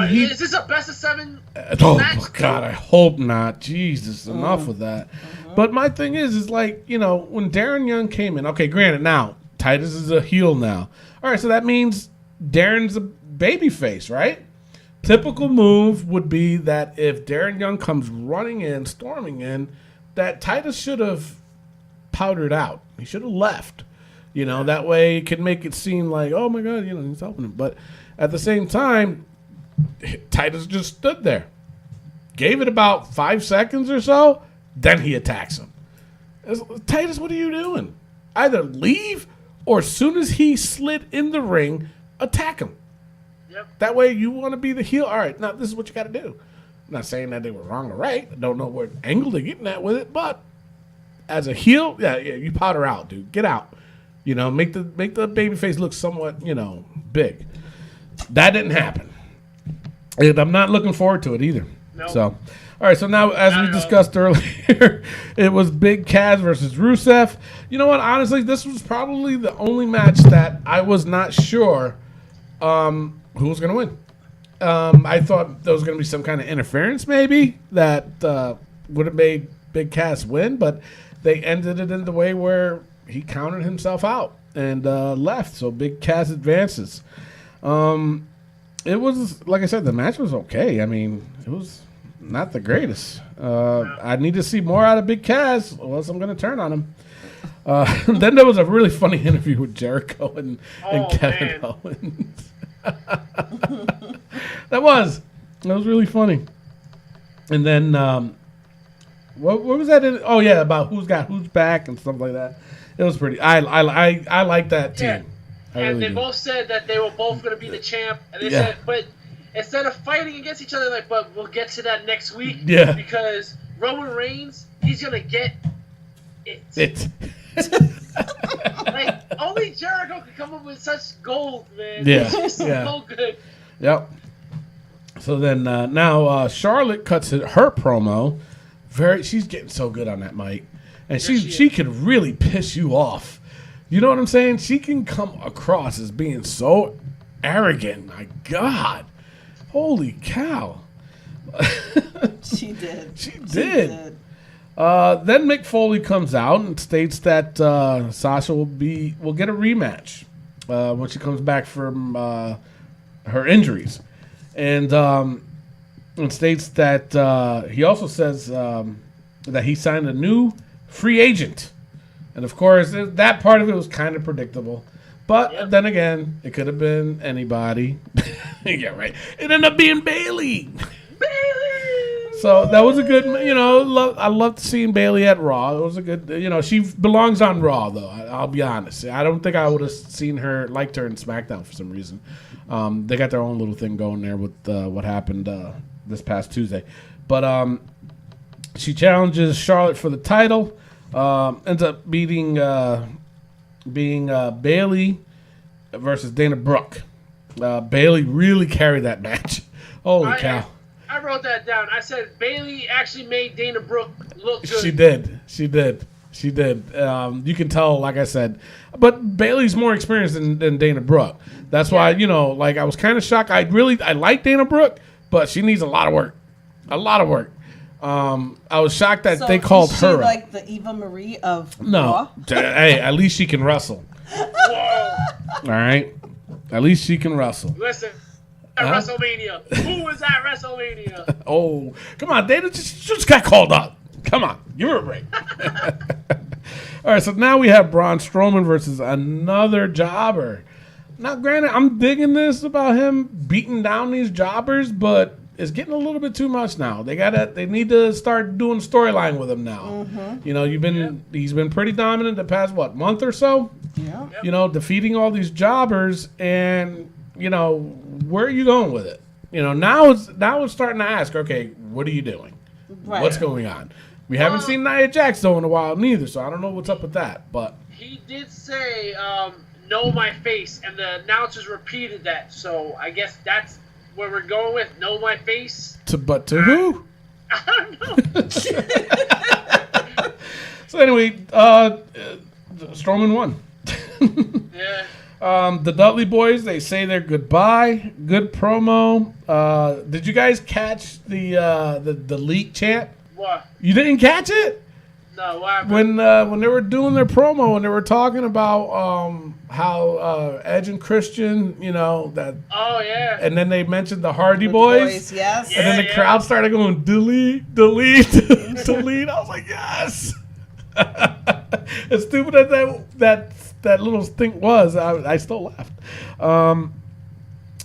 he is this a best of 7 oh match? God, I hope not. Jesus, enough with that. But my thing is like, you know, when Darren Young came in, okay, granted now Titus is a heel now. All right, so that means Darren's a babyface, right? Typical move would be that if Darren Young comes running in, storming in, that Titus should have powdered out. He should have left. You know, that way it could make it seem like, oh my God, you know, he's helping him. But at the same time, Titus just stood there. Gave it about 5 seconds or so, then he attacks him. Titus, what are you doing? Either leave or as soon as he slid in the ring, attack him. Yep. That way you want to be the heel. All right, now this is what you got to do. I'm not saying that they were wrong or right. I don't know what angle they're getting at with it, but as a heel, yeah, you powder out, dude. Get out. You know, make the babyface look somewhat, you know, big. That didn't happen. And I'm not looking forward to it either. Nope. So, all right, so now, as we discussed earlier, it was Big Cass versus Rusev. You know what? Honestly, this was probably the only match that I was not sure who was going to win. I thought there was going to be some kind of interference maybe that would have made Big Cass win, but they ended it in the way where he counted himself out and left. So Big Cass advances. It was, like I said, the match was okay. I mean, it was not the greatest. I need to see more out of Big Cass, or else I'm going to turn on him. Then there was a really funny interview with Jericho and Kevin Owens. That was really funny. And then what was that? Oh yeah, about who's back and stuff like that. It was pretty. I like that team. Yeah. And they both said that they were both going to be the champ. And they said, but instead of fighting against each other, like, but we'll get to that next week. Yeah. Because Roman Reigns, he's going to get it. Like, only Jericho can come up with such gold, man. Yeah. It's just so good. Yep. So then now Charlotte cuts her promo. She's getting so good on that mic. And she could really piss you off. You know what I'm saying? She can come across as being so arrogant. My God. Holy cow. She did. She did. Then Mick Foley comes out and states that Sasha will get a rematch when she comes back from her injuries. And states that he also says that he signed a new free agent. And, of course, that part of it was kind of predictable. But then again, it could have been anybody. Yeah, right. It ended up being Bayley. So that was a good, you know, I loved seeing Bayley at Raw. It was a good, you know, she belongs on Raw, though. I'll be honest. I don't think I would have liked her in SmackDown for some reason. They got their own little thing going there with what happened this past Tuesday. But she challenges Charlotte for the title. Ends up being Bayley versus Dana Brooke. Bayley really carried that match. Holy cow. I wrote that down. I said Bayley actually made Dana Brooke look good. She did. You can tell, like I said. But Bayley's more experienced than Dana Brooke. That's why, you know, like I was kind of shocked. I like Dana Brooke, but she needs a lot of work. I was shocked that they called her. Is she like the Eva Marie of No. Hey, at least she can wrestle. Whoa. All right? At least she can wrestle. Listen, at WrestleMania. Who was at WrestleMania? Oh, come on, Dana just got called up. Come on, give her a break. All right, so now we have Braun Strowman versus another jobber. Now, granted, I'm digging this about him beating down these jobbers, but it's getting a little bit too much now. They need to start doing storyline with him now. Mm-hmm. You know, he's been pretty dominant the past month or so. Yeah. You know, defeating all these jobbers, and you know, where are you going with it? You know, now it's starting to ask, okay, what are you doing? Right. What's going on? We haven't seen Nia Jax though in a while neither, so I don't know what's up with that. But he did say, "Know my face," and the announcers repeated that. So I guess that's where we're going with "Know my face." To who? I don't know. So anyway, Strowman won. Yeah. The Dudley boys, they say their goodbye. Good promo. Did you guys catch the leak chant? What? You didn't catch it? No, what happened? When they were doing their promo and they were talking about how Edge and Christian, that, Oh, yeah. and then they mentioned the Hardy The Boys. yes. And then the Yeah. crowd started going, delete, delete, delete. I was like, yes. As stupid as that little thing was, I still laughed.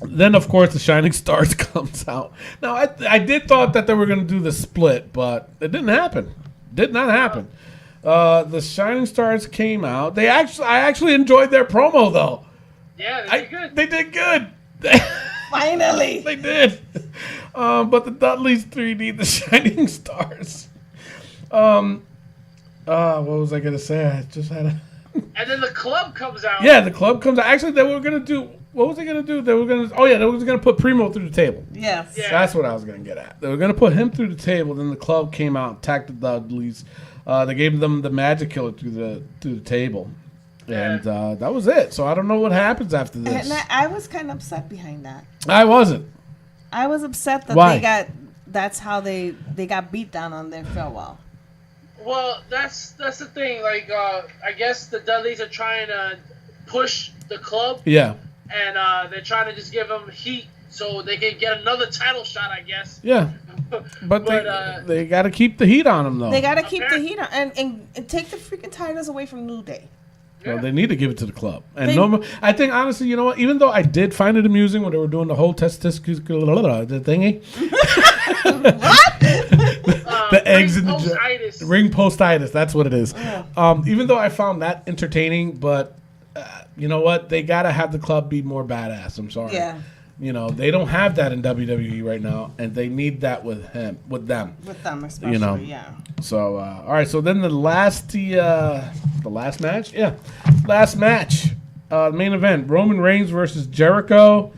Then, of course, the Shining Stars comes out. Now, I did thought that they were going to do the split, but it didn't happen. Did not happen. The Shining Stars came out. I actually enjoyed their promo, though. Yeah, they did good. They did good. Finally. They did. But the Dudleys 3D, the Shining Stars. What was I going to say? I just had a... And then the club comes out. Yeah, the club comes out. Actually, they were going to do... What was they going to do? They were going to put Primo through the table. Yes. Yeah. That's what I was going to get at. They were going to put him through the table. Then the club came out, attacked the Dudleys. They gave them the Magic Killer through the table. And that was it. So I don't know what happens after this. And I was kind of upset behind that. I wasn't. I was upset that Why? that's how they got beat down on their farewell. Well, that's the thing. Like, I guess the Dudleys are trying to push the club. Yeah. And they're trying to just give them heat so they can get another title shot, I guess. Yeah. But they got to keep the heat on them, though. They got to keep the heat on and take the freaking titles away from New Day. Well, they need to give it to the club. And I think, honestly, you know what? Even though I did find it amusing when they were doing the whole the thingy. What? The eggs in the postitis. ring postitis. That's what it is. Yeah. Even though I found that entertaining, but you know what? They got to have the club be more badass. I'm sorry. Yeah. They don't have that in WWE right now, and they need that with them. With them, especially, yeah. So, all right. So then the last match? Yeah. Last match. Main event. Roman Reigns versus Jericho.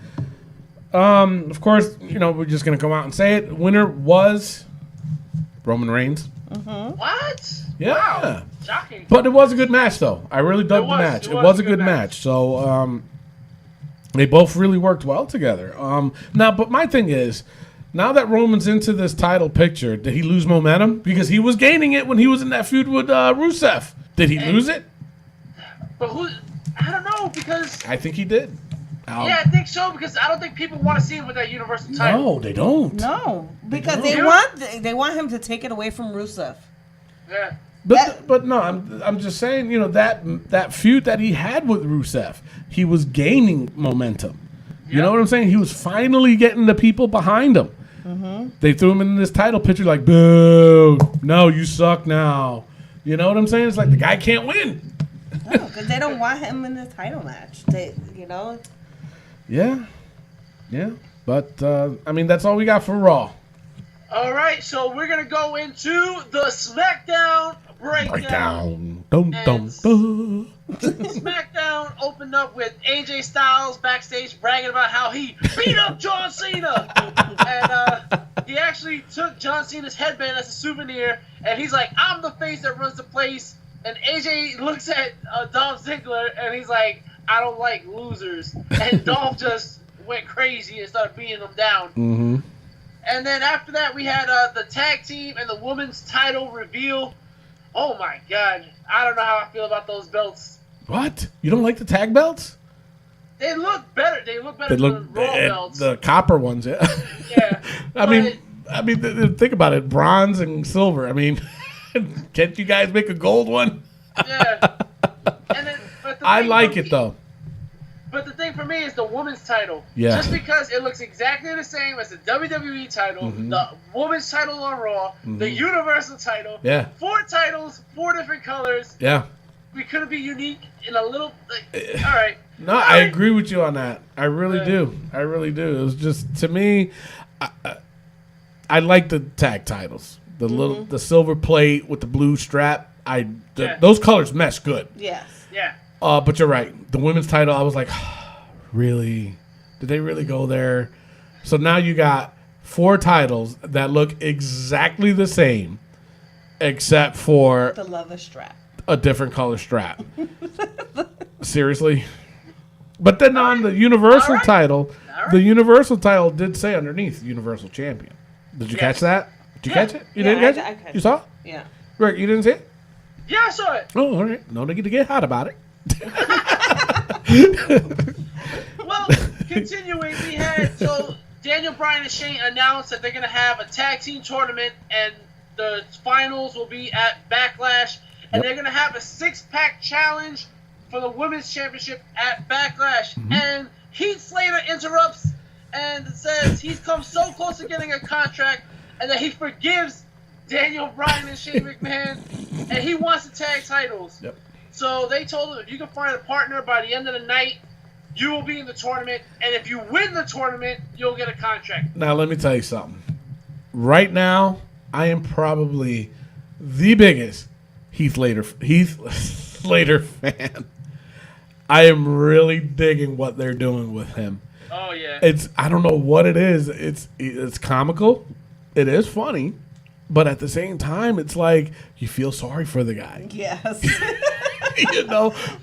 Of course, we're just going to come out and say it. Winner was Roman Reigns. What? Yeah. Wow. Shocking. But it was a good match, though. I really dug the match. It was a good match. So, they both really worked well together. But my thing is, now that Roman's into this title picture, did he lose momentum? Because he was gaining it when he was in that feud with Rusev. Did he lose it? But I don't know, because... I think he did. Yeah, I think so, because I don't think people want to see him with that Universal title. No, they don't. No, because They they want him to take it away from Rusev. Yeah. But no, I'm just saying, that feud that he had with Rusev, he was gaining momentum. You know what I'm saying? He was finally getting the people behind him. Mm-hmm. They threw him in this title picture like, boo, no, you suck now. You know what I'm saying? It's like the guy can't win. No, because they don't want him in the title match. Yeah. But, that's all we got for Raw. All right, so we're going to go into the SmackDown breakdown. Dum, dum, dum. SmackDown opened up with AJ Styles backstage bragging about how he beat up John Cena. And he actually took John Cena's headband as a souvenir, and he's like, I'm the face that runs the place. And AJ looks at Dolph Ziggler, and he's like, I don't like losers. And Dolph just went crazy and started beating them down. Mm-hmm. And then after that, we had the tag team and the women's title reveal. Oh, my God. I don't know how I feel about those belts. What? You don't like the tag belts? They look better. They look better than the Raw belts. The copper ones, yeah. Yeah. I mean, think about it. Bronze and silver. I mean, can't you guys make a gold one? Yeah. And then, I like it, though. But the thing for me is the women's title. Yeah. Just because it looks exactly the same as the WWE title, the women's title on Raw, the Universal title. Yeah. 4 titles, 4 different colors. Yeah. We couldn't be unique in a little... all right. No, I agree with you on that. I really do. I really do. It was just, to me, I like the tag titles. The silver plate with the blue strap. Those colors mesh good. Yes. Yeah. But you're right. The women's title, I was like, really? Did they really go there? So now you got 4 titles that look exactly the same, except for The leather strap. a different color strap. Seriously. But then on the Universal title, the Universal title did say underneath Universal Champion. Did you catch that? Did you catch it? You didn't catch it? You saw it? Yeah. Rick, you didn't see it? Yeah, I saw it. Oh, all right. No need to get hot about it. Well, continuing, we had Daniel Bryan and Shane announced that they're going to have a tag team tournament, and the finals will be at Backlash, and they're going to have a 6-pack challenge for the Women's Championship at Backlash. And Heath Slater interrupts and says he's come so close to getting a contract, and that he forgives Daniel Bryan and Shane McMahon, and he wants the tag titles. Yep. So they told him, if you can find a partner by the end of the night, you will be in the tournament, and if you win the tournament, you'll get a contract. Now, let me tell you something. Right now, I am probably the biggest Heath Slater fan. I am really digging what they're doing with him. Oh, yeah. I don't know what it is. It's comical. It is funny. But at the same time, it's like you feel sorry for the guy. Yes.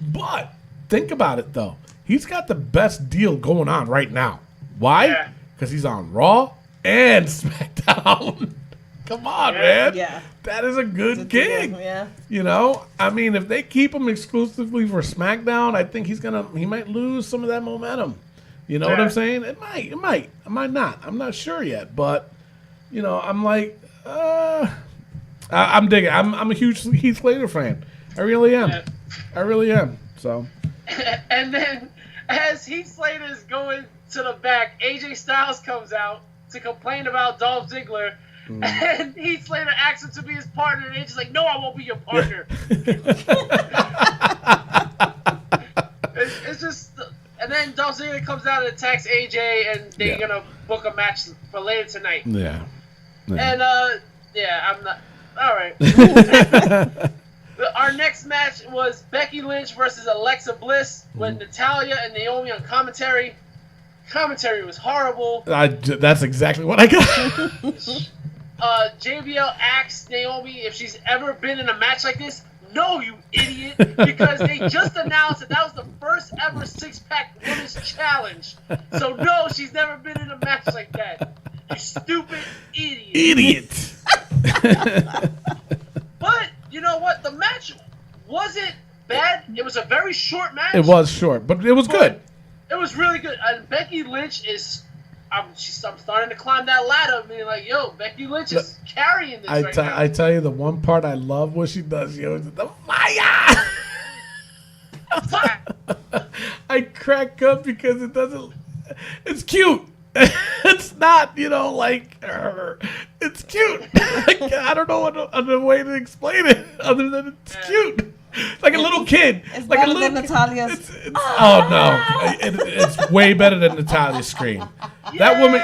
But think about it, though. He's got the best deal going on right now. Why? Because he's on Raw and SmackDown. Come on, man. Yeah. That is a good gig. Yeah. I mean, if they keep him exclusively for SmackDown, I think he might lose some of that momentum. You know what I'm saying? It might. I might not. I'm not sure yet. But, I'm like, I'm digging. I'm a huge Heath Slater fan. I really am. Yeah. I really am. So. And then, as Heath Slater is going to the back, AJ Styles comes out to complain about Dolph Ziggler, and Heath Slater asks him to be his partner, and AJ's like, "No, I won't be your partner." it's just, and then Dolph Ziggler comes out and attacks AJ, and they're gonna book a match for later tonight. Yeah. And I'm not. All right. Our next match was Becky Lynch versus Alexa Bliss with Natalya and Naomi on commentary. Commentary was horrible. That's exactly what I got. JBL asked Naomi if she's ever been in a match like this. No, you idiot, because they just announced that was the first ever 6-pack women's challenge. So no, she's never been in a match like that. You stupid idiot. But you know what? The match wasn't bad. It was a very short match. It was short, but it was good. It was really good. And Becky Lynch is, I'm starting to climb that ladder. Being like, yo, Becky Lynch is carrying this right now. I tell you, the one part I love what she does, is the fire. I crack up because it doesn't. It's cute. It's not, it's cute. I don't know other way to explain it other than it's cute. Like a little kid. It's like better than Natalia's. Oh, no. It's way better than Natalia's scream. That woman.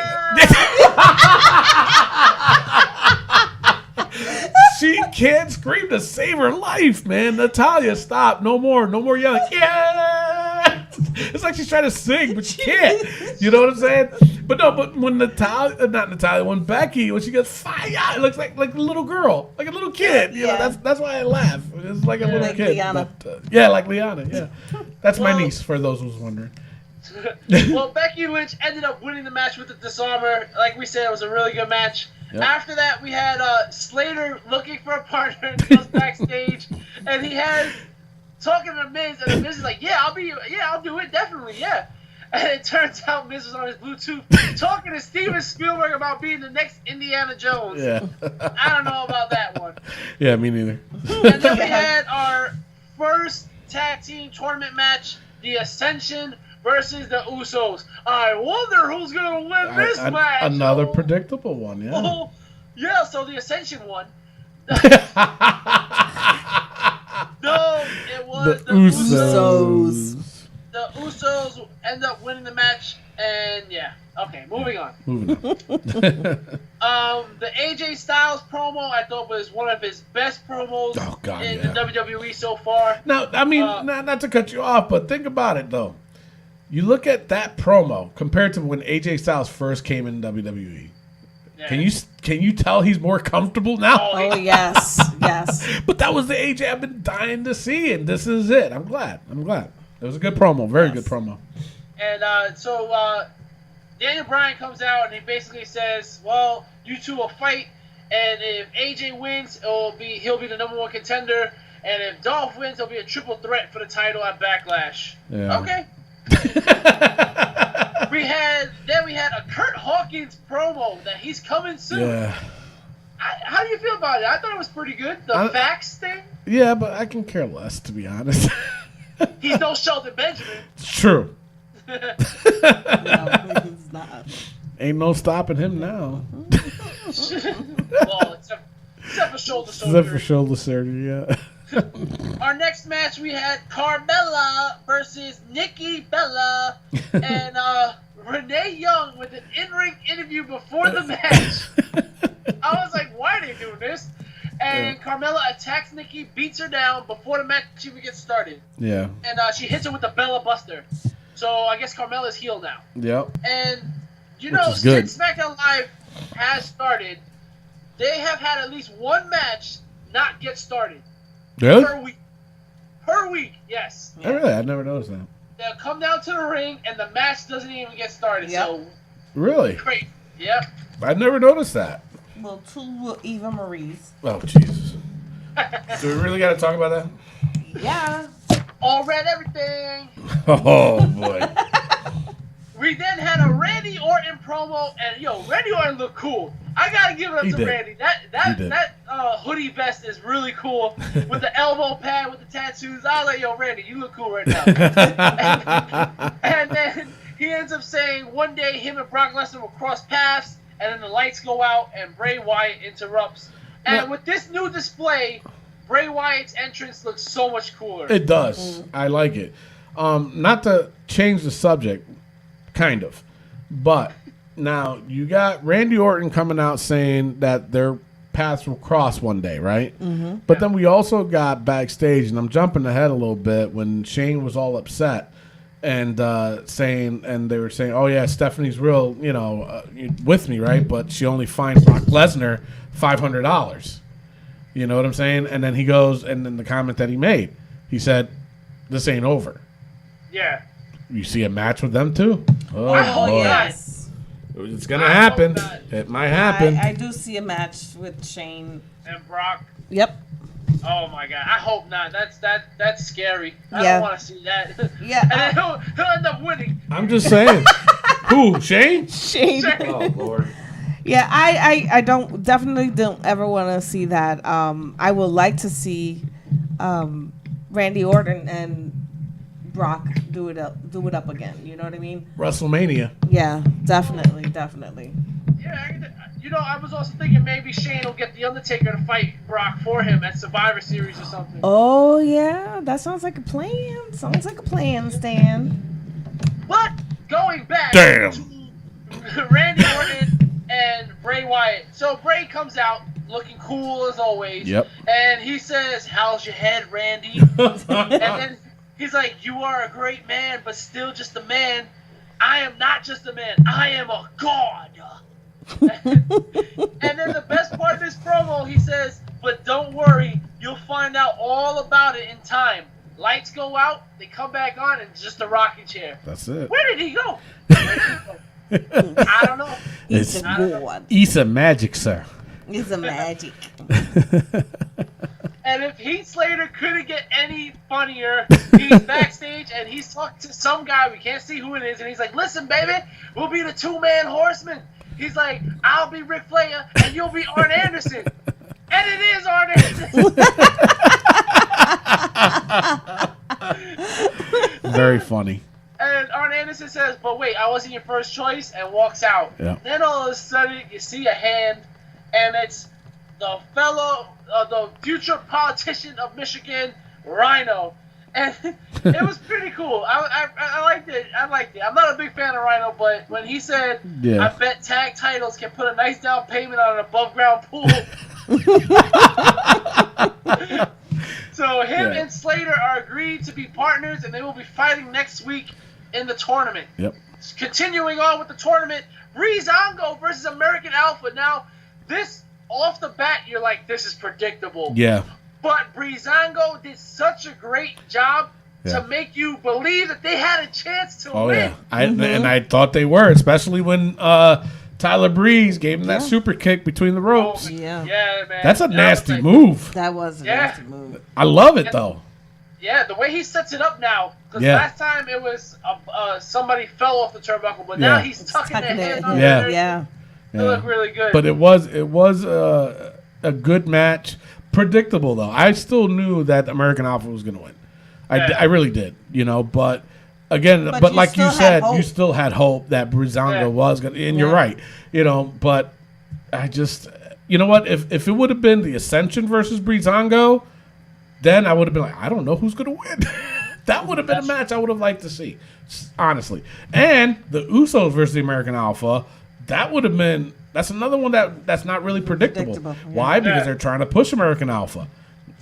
She can't scream to save her life, man. Natalia, stop. No more yelling. Yeah. It's like she's trying to sing, but she can't. You know what I'm saying? But when when Becky, when she goes fire, it looks like a little girl, like a little kid. You know, that's why I laugh. It's like a little like kid. Liana. But, like Liana. Yeah, that's my niece. For those who's wondering. Well, Becky Lynch ended up winning the match with the disarmer. Like we said, it was a really good match. Yep. After that, we had Slater looking for a partner and goes backstage, and he has talking to Miz, and the Miz is like, I'll do it, definitely, yeah. And it turns out Miz was on his Bluetooth talking to Steven Spielberg about being the next Indiana Jones. Yeah. I don't know about that one. Yeah, me neither. And then we had our first tag team tournament match, the Ascension versus the Usos. I wonder who's going to win this match. Another predictable one, yeah. Oh, yeah, so the Ascension won. No, it was the Usos. The Usos end up winning the match, and okay, moving on. The AJ Styles promo I thought was one of his best promos in the WWE so far. Now, I mean, not to cut you off, but think about it though. You look at that promo compared to when AJ Styles first came in WWE. Yeah. Can you tell he's more comfortable now? Oh yes, yes. But that was the AJ I've been dying to see, and this is it. I'm glad. It was a good promo. Very good promo. And so Daniel Bryan comes out and he basically says, "Well, you two will fight, and if AJ wins, he'll be the number 1 contender, and if Dolph wins, he'll be a triple threat for the title at Backlash." Yeah. Okay. we had a Kurt Hawkins promo that he's coming soon. Yeah. How do you feel about it? I thought it was pretty good. The facts thing. Yeah, but I can care less, to be honest. He's no Shelton Benjamin. It's true. No, he's not. Ain't no stopping him now. Well, except for shoulder Except for surgery. shoulder surgery, yeah. Our next match, we had Carmella versus Nikki Bella and Renee Young with an in-ring interview before the match. I was like, why are they doing this? And Carmella attacks Nikki, beats her down before the match even gets started. Yeah. And she hits her with the Bella Buster. So I guess Carmella's heel now. Yep. And, you Which know, is good. since SmackDown Live has started, they have had at least one match not get started. Really? Per week, yes. Oh, really? I never noticed that. They'll come down to the ring and the match doesn't even get started. Yep. So Really? great. Yep. I never noticed that. Well, 2 Eva Marie's. Oh, Jesus. Do we really got to talk about that? Yeah. All read everything. Oh, boy. We then had a Randy Orton promo, and Randy Orton looked cool. I gotta give it up He to did. Randy. He did. That hoodie vest is really cool with the elbow pad with the tattoos. I was like, Randy, you look cool right now. and then he ends up saying one day him and Brock Lesnar will cross paths, and then the lights go out, and Bray Wyatt interrupts. And with this new display, Bray Wyatt's entrance looks so much cooler. It does. I like it. Not to change the subject, kind of, but now you got Randy Orton coming out saying that their paths will cross one day, right? Mm-hmm. But then we also got backstage, and I'm jumping ahead a little bit, when Shane was all upset and they were saying, "Oh yeah, Stephanie's real, with me, right? But she only fined Brock Lesnar $500." You know what I'm saying? And then he goes, and then the comment that he made, he said, "This ain't over." Yeah. You see a match with them too? Oh, I hope boy. not. Yes. It's gonna happen. hope not. It might happen. I do see a match with Shane. And Brock. Yep. Oh my God! I hope not. That's scary. I Yeah. don't want to see that. Yeah. And then he'll end up winning. I'm just saying. Who? Shane? Shane. Oh Lord. Yeah, I definitely don't ever want to see that. I would like to see Randy Orton and Brock do it up again. You know what I mean? WrestleMania. Yeah, definitely. Yeah, I was also thinking maybe Shane will get The Undertaker to fight Brock for him at Survivor Series or something. Oh yeah, that sounds like a plan. Stan. But going back Damn. to Randy Orton and Bray Wyatt. So Bray comes out looking cool as always. Yep. And he says, "How's your head, Randy?" And then he's like, "You are a great man, but still just a man. I am not just a man. I am a god." And then the best part of this promo, he says, "But don't worry, you'll find out all about it in time. Lights go out, they come back on, and just a rocking chair." That's it. Where did he go? I don't know. He's It's a god. He's a magic, sir. He's a magic. And if Heath Slater couldn't get any funnier, he's backstage and he's talking to some guy, we can't see who it is, and he's like, "Listen, baby, we'll be the two-man horseman." He's like, "I'll be Ric Flair and you'll be Arn Anderson." And it is Arn Anderson. Very funny. And Arn Anderson says, "But wait, I wasn't your first choice," and walks out. Yeah. Then all of a sudden, you see a hand, and it's the the future politician of Michigan, Rhino. And it was pretty cool. I liked it. I'm not a big fan of Rhino, but when he said, Yeah. "I bet tag titles can put a nice down payment on an above ground pool." So him Yeah. and Slater are agreed to be partners, and they will be fighting next week in the tournament. Yep. Continuing on with the tournament, Breezango versus American Alpha. Now, this off the bat, you're like, this is predictable. Yeah. But Breezango did such a great job to make you believe that they had a chance to win. Yeah. And I thought they were, especially when Tyler Breeze gave him that super kick between the ropes. Yeah. Yeah, man. That's a nasty move. That was a nasty move. I love it, though. Yeah, the way he sets it up now. Because last time it was somebody fell off the turnbuckle, but now he's tucking their hands on there. Yeah. They look really good. But it was a good match. Predictable, though. I still knew that American Alpha was going to win. I really did, but again, but like you said, you still had hope that Breezango was going to, and you're right, but I just, you know what, if it would have been the Ascension versus Breezango, then I would have been like, I don't know who's going to win. That would have been a match I would have liked to see, honestly. And the Usos versus the American Alpha, that would have been, that's another one that's not really predictable. Why? Because they're trying to push American Alpha.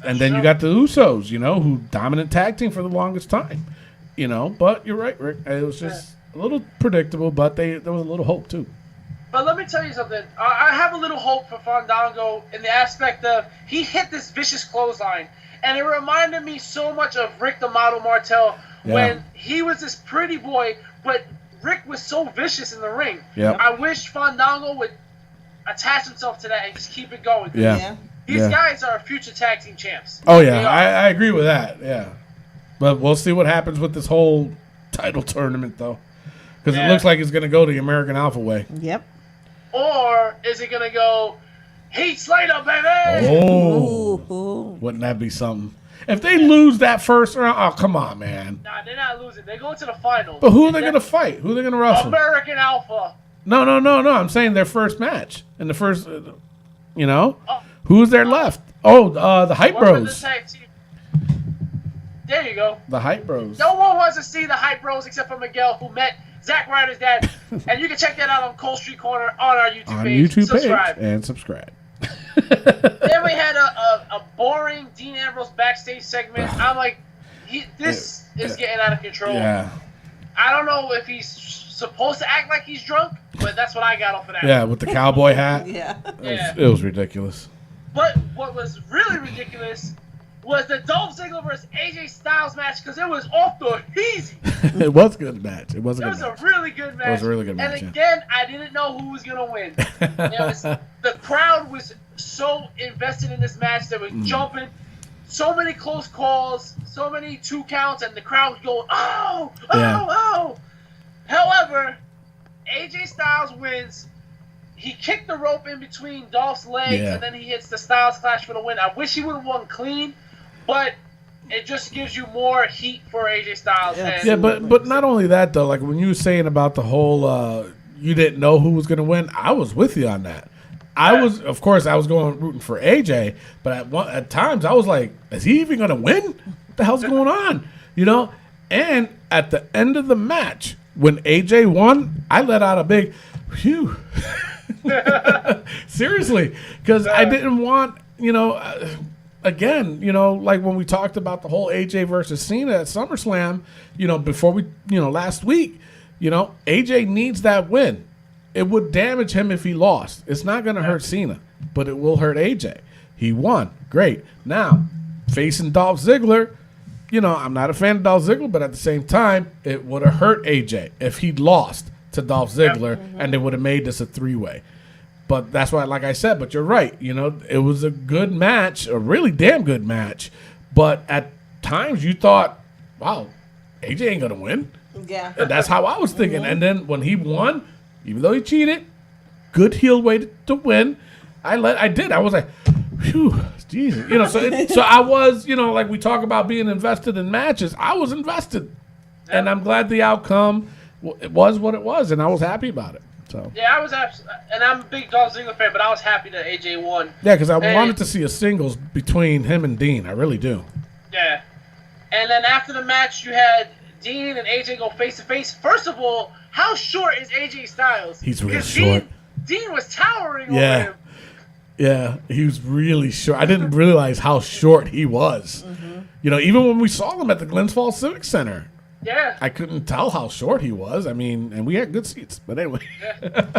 And then you got the Usos, who dominant tag team for the longest time, But you're right, Rick. It was just a little predictable, but there was a little hope too. But let me tell you something. I have a little hope for Fandango in the aspect of he hit this vicious clothesline, and it reminded me so much of Rick the Model Martel when he was this pretty boy, but Rick was so vicious in the ring. Yep. I wish Fandango would attach himself to that and just keep it going. Yeah. These guys are future tag team champs. Oh, yeah. I agree with that. Yeah. But we'll see what happens with this whole title tournament, though. Because it looks like it's going to go the American Alpha way. Yep. Or is it going to go Heath Slater, baby? Oh. Ooh. Wouldn't that be something? If they lose that first round, oh, come on, man. Nah, they're not losing. They're going to the final. But who are they going to fight? Who are they going to wrestle? American Alpha. No. I'm saying their first match. In the first, Who's there left? Oh, the Hype Bros. There you go. The Hype Bros. No one wants to see the Hype Bros except for Miguel, who met Zack Ryder's dad. And you can check that out on Cold Street Corner on our YouTube page. Subscribe. And subscribe. Then we had a boring Dean Ambrose backstage segment. I'm like, this is getting out of control. Yeah. I don't know if he's supposed to act like he's drunk, but that's what I got off of that. Yeah, with the cowboy hat. It was ridiculous. But what was really ridiculous was the Dolph Ziggler versus AJ Styles match because it was off the easy. It was a good match. It was a really good match. It was a really good match. And again, I didn't know who was going to win. The crowd was so invested in this match. They were jumping. So many close calls, so many 2 counts, and the crowd was going, oh. However, AJ Styles wins. He kicked the rope in between Dolph's legs, and then he hits the Styles Clash for the win. I wish he would have won clean, but it just gives you more heat for AJ Styles. But not only that, though. Like when you were saying about the whole you didn't know who was going to win, I was with you on that. I was going rooting for AJ, but at times I was like, is he even going to win? What the hell's going on? And at the end of the match, when AJ won, I let out a big phew. Seriously, because I didn't want, again, like when we talked about the whole AJ versus Cena at SummerSlam, before we, last week, AJ needs that win. It would damage him if he lost. It's not going to hurt Cena, but it will hurt AJ. He won. Great. Now, facing Dolph Ziggler, I'm not a fan of Dolph Ziggler, but at the same time, it would have hurt AJ if he'd lost to Dolph Ziggler, and they would have made this a 3-way. But that's why, like I said, but you're right. It was a good match, a really damn good match. But at times you thought, wow, AJ ain't going to win. Yeah. And that's how I was thinking. And then when he won, even though he cheated, good heel way to win. I did. I was like, phew, Jesus. So I was, like we talk about being invested in matches. I was invested. Yeah. And I'm glad the outcome it was what it was, and I was happy about it. So yeah, I was and I'm a big Dolph Ziggler fan, but I was happy that AJ won. Yeah, because I wanted to see a singles between him and Dean. I really do. Yeah, and then after the match, you had Dean and AJ go face to face. First of all, how short is AJ Styles? He's real short. Dean was towering over him. Yeah, he was really short. I didn't realize how short he was. Mm-hmm. Even when we saw him at the Glens Falls Civic Center, Yeah. I couldn't tell how short he was. I mean, and we had good seats. But anyway. But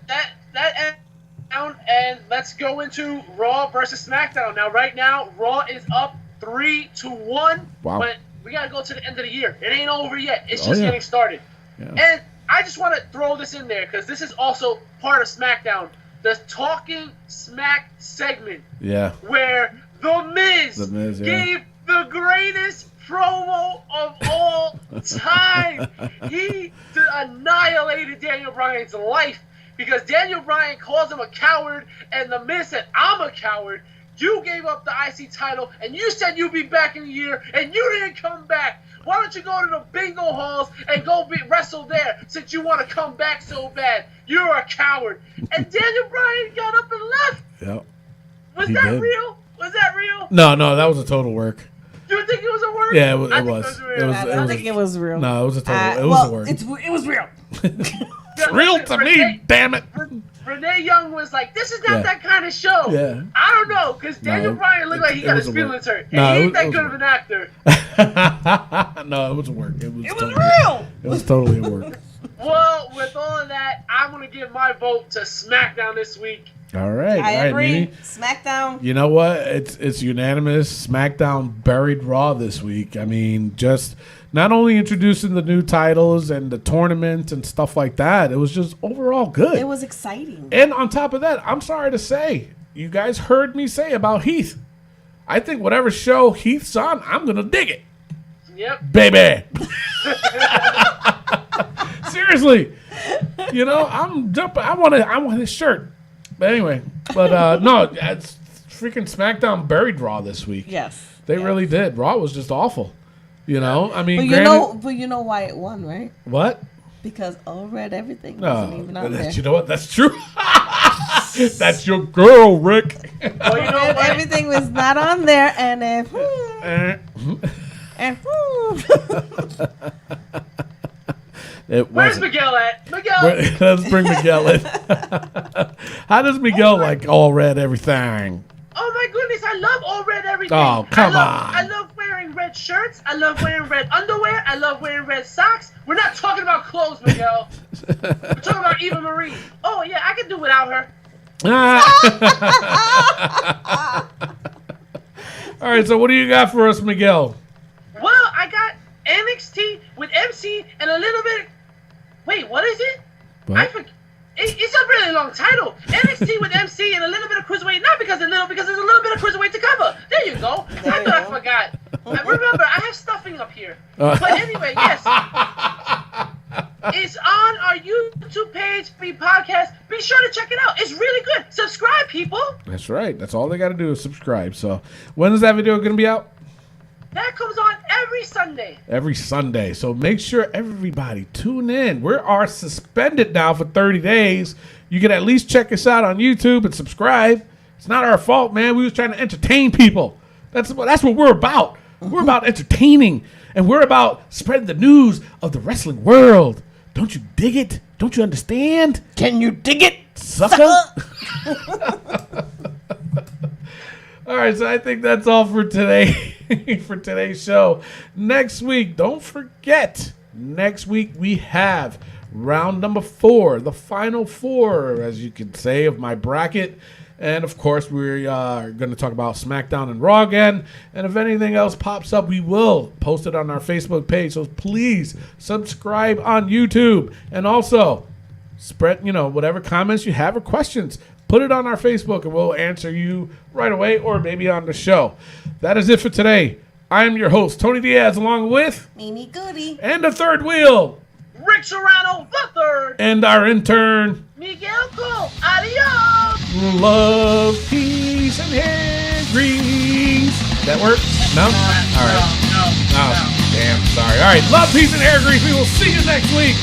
that down, and let's go into Raw versus SmackDown. Now, right now, Raw is up 3-1. Wow. But we got to go to the end of the year. It ain't over yet. It's just getting started. Yeah. And I just want to throw this in there because this is also part of SmackDown. The Talking Smack segment. Yeah. Where The Miz gave the greatest promo of all time. He annihilated Daniel Bryan's life because Daniel Bryan calls him a coward, and The Miz said, I'm a coward. You gave up the IC title, and you said you'd be back in a year, and you didn't come back. Why don't you go to the bingo halls and go wrestle there since you want to come back so bad? You're a coward. And Daniel Bryan got up and left. Yep. Was that real? Was that real? No, that was a total work. You think it was a work? Yeah, it was. I don't think it was real. No, it was a total. It was a work. It was real. It's real to me, damn it. Renee Young was like, this is not that kind of show. Yeah. I don't know, because Daniel Bryan looked like he got his feelings hurt. And he ain't that good of an actor. No, it was a work. It was totally real. It was totally a work. Well, with all of that, I'm going to give my vote to SmackDown this week. All right. I agree. Mimi. SmackDown. You know what? It's unanimous. SmackDown buried Raw this week. I mean, just not only introducing the new titles and the tournament and stuff like that, it was just overall good. It was exciting. And on top of that, I'm sorry to say, you guys heard me say about Heath. I think whatever show Heath's on, I'm going to dig it. Yep. Baby. Seriously. You know, I'm jumping. I want his shirt. But anyway, no, it's freaking SmackDown buried Raw this week. Yes. They really did. Raw was just awful. You know, I mean, but you know why it won, right? What? Because All Red Everything wasn't even on there. You know what? That's true. That's your girl, Rick. Well, you know what? Everything was not on there, and Where's Miguel at? Miguel! Let's bring Miguel in. How does Miguel like All Red Everything? Oh my goodness, I love All Red Everything. Oh, come on. I love wearing red shirts. I love wearing red underwear. I love wearing red socks. We're not talking about clothes, Miguel. We're talking about Eva Marie. Oh, yeah, I can do without her. All right, so what do you got for us, Miguel? Well, I got NXT with MC and a little bit. Wait, what is it? What? It's a really long title. NXT with MC and a little bit of cruiserweight. Not because there's a little bit of cruiserweight to cover. There you go. I thought I forgot. Remember, I have stuffing up here. But anyway, yes. It's on our YouTube page, the podcast. Be sure to check it out. It's really good. Subscribe, people. That's right. That's all they got to do is subscribe. So when is that video going to be out? That comes on every Sunday. Every Sunday. So make sure everybody tune in. We are suspended now for 30 days. You can at least check us out on YouTube and subscribe. It's not our fault, man. We was trying to entertain people. That's what we're about. We're about entertaining. And we're about spreading the news of the wrestling world. Don't you dig it? Don't you understand? Can you dig it, sucker? All right, so I think that's all for today, for today's show. Next week, don't forget, next week we have round number 4, the final 4, as you could say, of my bracket. And, of course, we are going to talk about SmackDown and Raw again. And if anything else pops up, we will post it on our Facebook page. So please subscribe on YouTube. And also, spread, whatever comments you have or questions. Put it on our Facebook, and we'll answer you right away or maybe on the show. That is it for today. I am your host, Tony Diaz, along with Mimi Goody and the third wheel, Rick Serrano the third, and our intern, Miguel Cole. Adios. Love, peace, and hair grease. That work? No? All right. No. Oh, damn, sorry. All right, love, peace, and hair grease. We will see you next week.